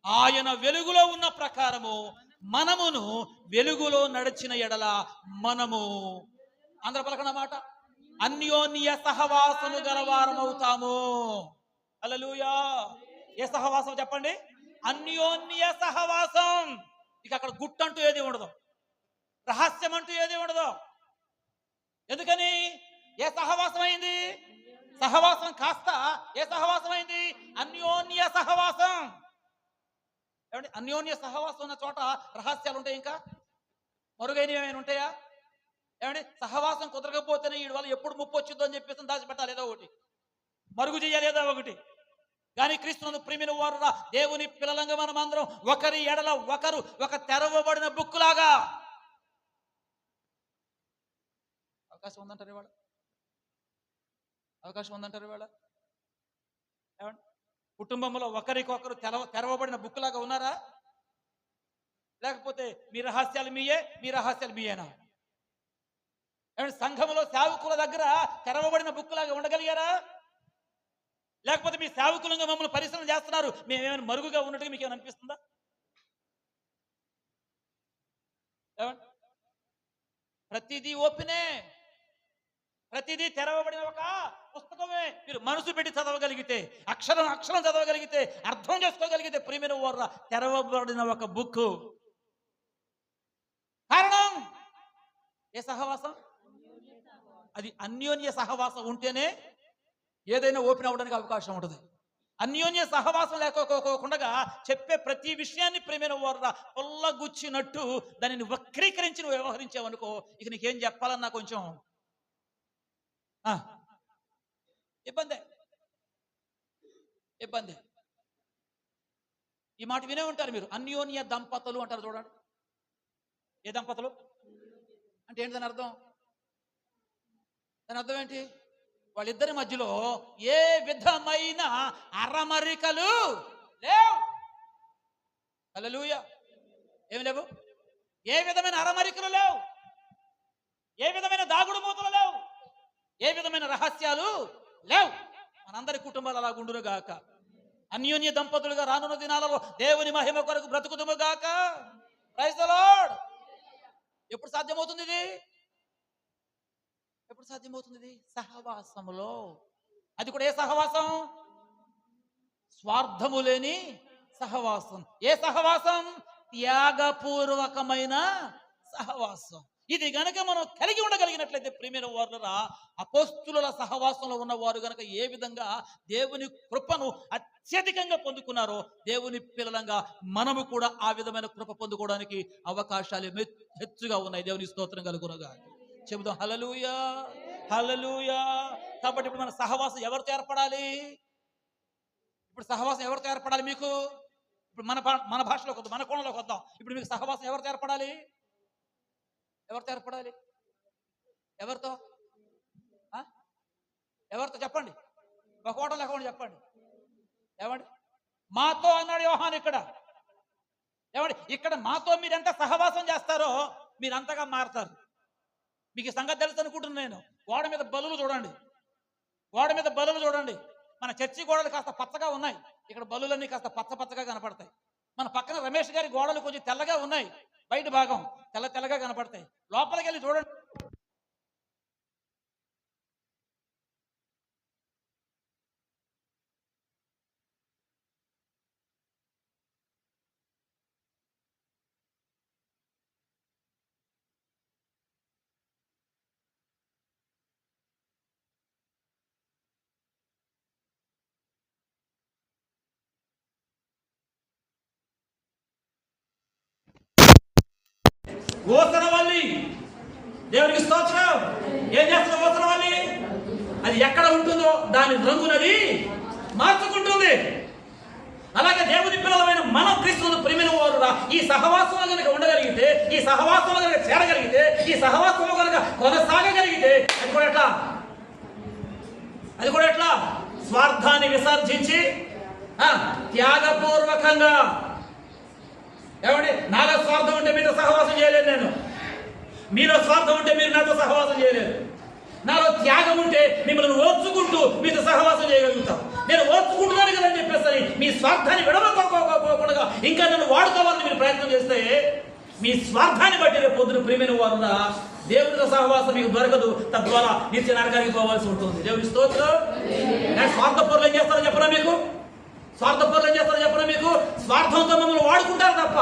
ఆయన వెలుగులో ఉన్న ప్రకారము మనమును వెలుగులో నడిచిన ఎడల మనము, ఆంధ్ర పలకన మాట, అన్యోన్య సహవాసము గలవారమవుతాము. హల్లెలూయా. ఏ సహవాసం చెప్పండి? అన్యోన్య సహవాసం. ఇక అక్కడ గుట్టంటూ ఏది ఉండదు, రహస్యం అంటూ ఏది ఉండదు. ఎందుకని? ఏ సహవాసం అయింది? సహవాసం కాస్త ఏ సహవాసం అయింది? అన్యోన్య సహవాసం. ఏమంటే, అన్యోన్య సహవాసం ఉన్న చోట రహస్యాలు ఉంటాయి, ఇంకా మరుగైనవి ఏమైనా ఉంటాయా? ఏమంటే, సహవాసం కుదరకపోతేనే వీడి వల్ల ఎప్పుడు ముప్పు వచ్చిందో అని చెప్పేసి దాచిపెట్టాలి, ఏదో ఒకటి మరుగు చేయాలి, ఏదో ఒకటి. కానీ క్రీస్తునందు ప్రియమైన వారురా, దేవుని పిల్లలంగా మనం అందరం ఒకరి ఎడల ఒకరు ఒక తెరవబడిన బుక్ లాగా. అవకాశం ఉందంటారు ఇవాళ? ఏమండి, కుటుంబంలో ఒకరికొకరు తెరవబడిన బుక్ లాగా ఉన్నారా? లేకపోతే మీ రహస్యాలు మీయేనా? ఏమంటే, సంఘంలో సేవకుల దగ్గర తెరవబడిన బుక్ లాగా ఉండగలిగారా? లేకపోతే మీ సేవకులంగా మమ్మల్ని పరిశ్రమ చేస్తున్నారు, మేమేమైనా మరుగుగా ఉన్నట్టుగా మీకు ఏమైనా అనిపిస్తుందా? ప్రతిదీ ఓపెనే, ప్రతిదీ తెరవబడిన ఒక పుస్తకమే. మీరు మనసు పెట్టి చదవగలిగితే, అక్షరం చదవగలిగితే, అర్థం చేసుకోగలిగితే, ప్రియమైన వారు తెరవబడిన ఒక బుక్. కారణం ఏ సహవాసం? అది అన్యోన్య సహవాసం ఉంటేనే ఏదైనా ఓపెన్ అవ్వడానికి అవకాశం ఉంటుంది. అన్యోన్య సహవాసం లేకపోకుండా చెప్పే ప్రతి విషయాన్ని ప్రేమైన వారు పొల్లగుచ్చినట్టు దానిని వక్రీకరించి నువ్వు వ్యవహరించావనుకో, ఇక నీకేం చెప్పాలన్నా కొంచెం ఇబ్బంది. ఈ మాట వినే ఉంటారు మీరు. అన్యోన్య దంపతులు అంటారు చూడండి. ఏ దంపతులు అంటే ఏంటి దాని అర్థం? దాని అర్థం ఏంటి? వాళ్ళిద్దరి మధ్యలో ఏ విధమైన అరమరికలు లేవు. హల్లెలూయా. ఏమి లేవు? ఏ విధమైన అరమరికలు లేవు, ఏ విధమైన దాగుడు మూతలు లేవు, ఏ విధమైన రహస్యాలు లేవు. మనందరి కుటుంబాలు అలా గుండును గాక. అన్యోన్య దంపతులుగా రానున్న దినాలలో దేవుని మహిమ కొరకు బ్రతుకుదుము గాక. Praise the Lord. ఎప్పుడు సాధ్యమవుతుంది ఇది? ఎప్పుడు సాధ్యమవుతుంది ఇది? సహవాసములో. అది కూడా ఏ సహవాసం? స్వార్థము లేని సహవాసం. ఏ సహవాసం? త్యాగపూర్వకమైన సహవాసం. ఇది గనక మనం కలిగి ఉండగలిగినట్లయితే ప్రియమైన వారులరా, అపోస్తుల సహవాసంలో ఉన్న వారు గనక ఏ విధంగా దేవుని కృపను అత్యధికంగా పొందుకున్నారో, దేవుని పిల్లలంగా మనము కూడా ఆ విధమైన కృప పొందుకోవడానికి అవకాశాలు హెచ్చుగా ఉన్నాయి. దేవుని స్తోత్రం కలుగునగా. చెబుదాం హల్లెలూయా, హల్లెలూయా. కాబట్టి ఇప్పుడు మన సహవాసం ఎవరితో ఏర్పడాలి? ఇప్పుడు సహవాసం ఎవరితో ఏర్పడాలి మీకు? ఇప్పుడు మన భాషలోకి వద్దాం, మన కోణంలోకి వద్దాం. ఇప్పుడు మీకు సహవాసం ఎవరితో ఏర్పడాలి? ఎవరితో ఏర్పడాలి? ఎవరితో? ఎవరితో చెప్పండి. ఒక ఓటం లేకుండా చెప్పండి. ఏమండి? మాతో అన్నాడు యోహాను. ఇక్కడ ఏమండి? ఇక్కడ మాతో మీరు ఎంత సహవాసం చేస్తారో మీరు అంతగా మారుతారు. మీకు ఈ సంగతి తెలుసు అనుకుంటున్నాను నేను. గోడ మీద బలులు చూడండి, గోడ మీద బలులు చూడండి. మన చర్చి గోడలు కాస్త పచ్చగా ఉన్నాయి, ఇక్కడ బలులన్నీ కాస్త పచ్చగా కనపడతాయి. మన పక్కన రమేష్ గారి గోడలు కొంచెం తెల్లగా ఉన్నాయి, బయట భాగం తెల్లగా కనపడతాయి. లోపలికి వెళ్ళి చూడండి, ఓసరవల్లి. దేవునికి స్తోత్రం. ఏం చేస్తుంది ఓసరవల్లి? అది ఎక్కడ ఉంటుందో దాని రంగునది మార్చుకుంటుంది. అలాగే దేవుని పిల్లలమైన మనం క్రీస్తును ప్రేమిన వారురా ఈ సహవాసంలో కనుక ఉండగలిగితే, ఈ సహవాసంలో కనుక చేరగలిగితే, ఈ సహవాసంలో కనుక కొనసాగగలిగితే అది కూడా ఎట్లా? స్వార్థాన్ని విసర్జించి త్యాగపూర్వకంగా. ఏమండి? నాలో స్వార్థం ఉంటే మీతో సహవాసం చేయలేను నేను. మీలో స్వార్థం ఉంటే మీరు నాతో సహవాసం చేయలేరు. నాలో త్యాగం ఉంటే మిమ్మల్ని ఓర్చుకుంటూ మీతో సహవాసం చేయగలుగుతాం. నేను ఓర్చుకుంటున్నాను కదా అని చెప్పేసి మీ స్వార్థాన్ని విడవకోకుండా ఇంకా నన్ను వాడుకోవాలని మీరు ప్రయత్నం చేస్తే మీ స్వార్థాన్ని బట్టి రేపు పొద్దున ప్రియమైన వారున దేవునితో సహవాసం మీకు దొరకదు. తద్వారా నిత్య నరకానికి పోవాల్సి ఉంటుంది. దేవుని స్తోత్రం. స్వార్థపరులు ఏం చేస్తారో చెప్పరా మీకు? స్వార్థపరులు ఏం చేస్తారో చెప్పరా మీకు? స్వార్థంతో మమ్మల్ని వాడుకుంటారు తప్ప,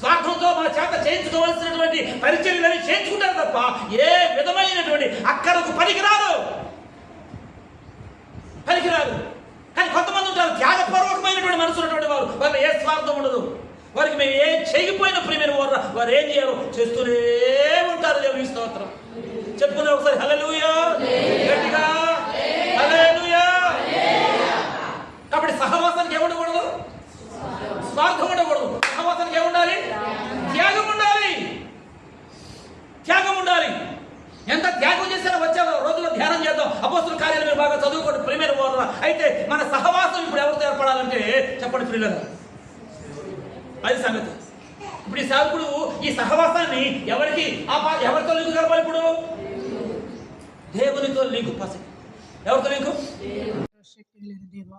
స్వార్థంతో మన చేత చేయించుకోవాల్సినటువంటి పరిచర్యలని చేయించుకుంటారు తప్ప ఏ విధమైనటువంటి అక్కడకు పనికిరాదు. కానీ కొంతమంది ఉంటారు త్యాగపూర్వకమైనటువంటి మనసు ఉన్నటువంటి వారు. వారు ఏ స్వార్థం ఉండదు. వారికి మేము ఏం చేయకపోయినా ప్రియమైన వారు ఏం చేయాలో చేస్తూనే ఉంటారు. దేవుని స్తోత్రం. చెప్పుకునే ఒకసారి హల్లెలూయా గట్టిగా, హల్లెలూయా. కాబట్టి సహవాసానికి ఏముండకూడదు? స్వార్థం ఉండకూడదు. సహవాసానికి ఏముండాలి? త్యాగం ఉండాలి. త్యాగం ఉండాలి. ఎంత త్యాగం చేశారో వచ్చే రోజుల్లో ధ్యానం చేద్దాం. అపోస్తుల కార్యాలు మీరు బాగా చదువుకోండి ప్రియమైన వారు. అయితే మన సహవాసం ఇప్పుడు ఎవరితో ఏర్పడాలంటే చెప్పండి ప్రియులారా, అది సంగతి. ఇప్పుడు ఈ సేవకుడు ఈ సహవాసాన్ని ఎవరితో లింకు కలపాలి? ఇప్పుడు దేవునితో లింకు. ఎవరితో లింకు? శక్తి లేని దేవా,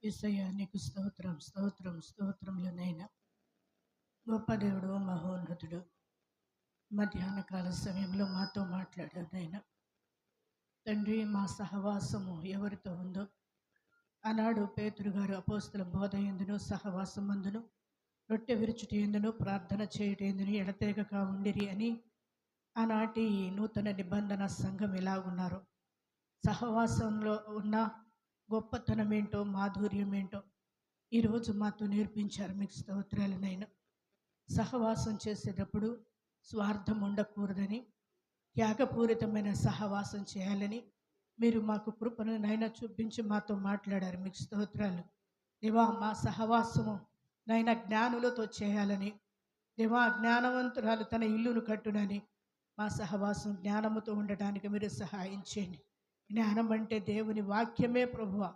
యేసయ్యా నీకు స్తోత్రం, స్తోత్రం, స్తోత్రములనైనా. గొప్ప దేవుడు, మహోన్నతుడు, మధ్యాహ్న కాల సమయంలో మాతో మాట్లాడానైనా. తండ్రి, మా సహవాసము ఎవరితో ఉందో ఆనాడు పేతురు గారు అపోస్తుల బోధ ఎందును, సహవాసం అందును, రొట్టె విరుచుట ఎందును, ప్రార్థన చేయుట ఎందును ఎడతెగక ఉండిరి అని ఆనాటి నూతన నిబంధన సంఘం ఎలాగున్నారు. సహవాసంలో ఉన్న గొప్పతనం ఏంటో, మాధుర్యం ఏంటో ఈరోజు మాతో నేర్పించారు. మీకు స్తోత్రాలు నాయన. సహవాసం చేసేటప్పుడు స్వార్థం ఉండకూడదని, త్యాగపూరితమైన సహవాసం చేయాలని మీరు మాకు కృపను నైనా చూపించి మాతో మాట్లాడారు. మీకు స్తోత్రాలు దేవా. మా సహవాసము నైనా జ్ఞానులతో చేయాలని, దేవా జ్ఞానవంతురాలు తన ఇల్లును కట్టునని, మా సహవాసం జ్ఞానముతో ఉండటానికి మీరు సహాయం చేయండి. జ్ఞానం అంటే దేవుని వాక్యమే ప్రభువా.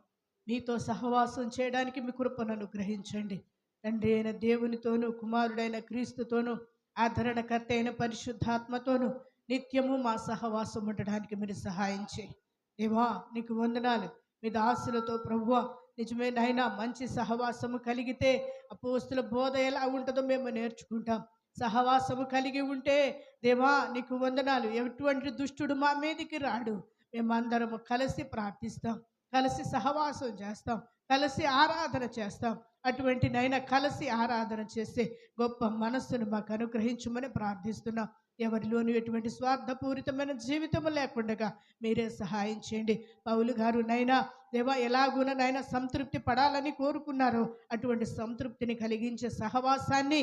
మీతో సహవాసం చేయడానికి మీ కృపను అనుగ్రహించండి. తండ్రి అయిన దేవునితోనూ, కుమారుడైన క్రీస్తుతోనూ, ఆదరణకర్త అయిన పరిశుద్ధాత్మతోనూ నిత్యము మా సహవాసం ఉండడానికి మీరు సహాయం చేయండి. దేవా నీకు వందనాలు. మీ దాసులతో ప్రభువా నిజమే నాయనా, మంచి సహవాసము కలిగితే అపోస్తుల బోధ ఎలా ఉంటుందో మేము నేర్చుకుంటాం. సహవాసము కలిగి ఉంటే దేవా నీకు వందనాలు, ఎటువంటి దుష్టుడు మా మీదికి రాడు. మేమందరము కలిసి ప్రార్థిస్తాం, కలిసి సహవాసం చేస్తాం, కలిసి ఆరాధన చేస్తాం. అటువంటి నైనా కలిసి ఆరాధన చేసే గొప్ప మనస్సును మాకు అనుగ్రహించమని ప్రార్థిస్తున్నాం. ఎవరిలోనూ ఎటువంటి స్వార్థపూరితమైన జీవితం లేకుండా మీరే సహాయం చేయండి. పౌలు గారు నైనా దేవా ఎలాగున నైనా సంతృప్తి పడాలని కోరుకున్నారో అటువంటి సంతృప్తిని కలిగించే సహవాసాన్ని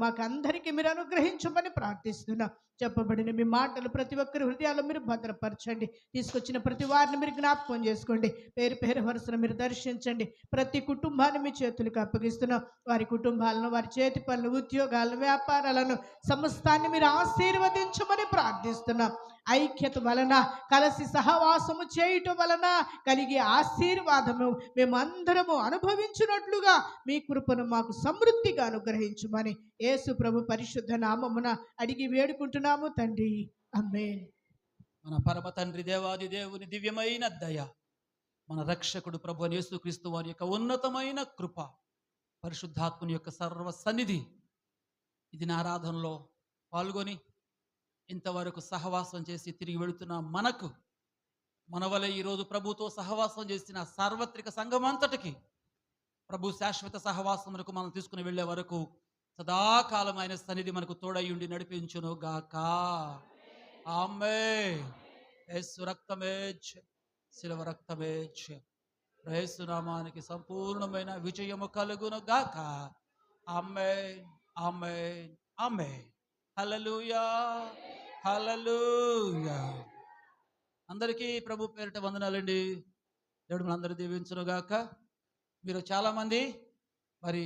మాకు అందరికీ మీరు అనుగ్రహించమని ప్రార్థిస్తున్నాం. చెప్పబడిన మీ మాటలు ప్రతి ఒక్కరి హృదయాల్లో మీరు భద్రపరచండి. తీసుకొచ్చిన ప్రతి వారిని మీరు జ్ఞాపకం చేసుకోండి. పేరు పేరు వరుసను మీరు దర్శించండి. ప్రతి కుటుంబాన్ని మీ చేతులకు అప్పగిస్తున్నాం. వారి కుటుంబాలను, వారి చేతి పనులు, ఉద్యోగాలను, వ్యాపారాలను, సమస్తాన్ని మీరు ఆశీర్వదించమని ప్రార్థిస్తున్నాం. ఐక్యత వలన, కలిసి సహవాసము చేయటం వలన కలిగే ఆశీర్వాదము మేమందరము అనుభవించినట్లుగా మీ కృపను మాకు సమృద్ధిగా అనుగ్రహించమని యేసు ప్రభు పరిశుద్ధ నామమున అడిగి వేడుకుంటున్నాము తండ్రి. ఆమేన్. మన పరమ తండ్రి దేవాది దేవుని దివ్యమైన దయ, మన రక్షకుడు ప్రభు యేసుక్రీస్తు వారి యొక్క ఉన్నతమైన కృప, పరిశుద్ధాత్మని యొక్క సర్వ సన్నిధి ఇది నా ఆరాధనలో పాల్గొని ఇంతవరకు సహవాసం చేసి తిరిగి వెళుతున్న మనకు, మన వలె ఈరోజు ప్రభుతో సహవాసం చేసిన సార్వత్రిక సంఘమంతటికి ప్రభు శాశ్వత సహవాసములకు మనం తీసుకుని వెళ్ళే వరకు సదాకాలం ఆయన సన్నిధి మనకు తోడయ్యుండి నడిపించును గాక. ఆమేన్. యేసు రక్తమే శిలువ రక్తమే యేసు నామానికి సంపూర్ణమైన విజయము కలుగును గాక. ఆమేన్, ఆమేన్, ఆమేన్. హల్లెలూయా, హల్లెలూయా. అందరికీ ప్రభు పేరిట వందనాలండి. దేవుడు మనందరూ దీవించును గాక. మీరు చాలామంది మరి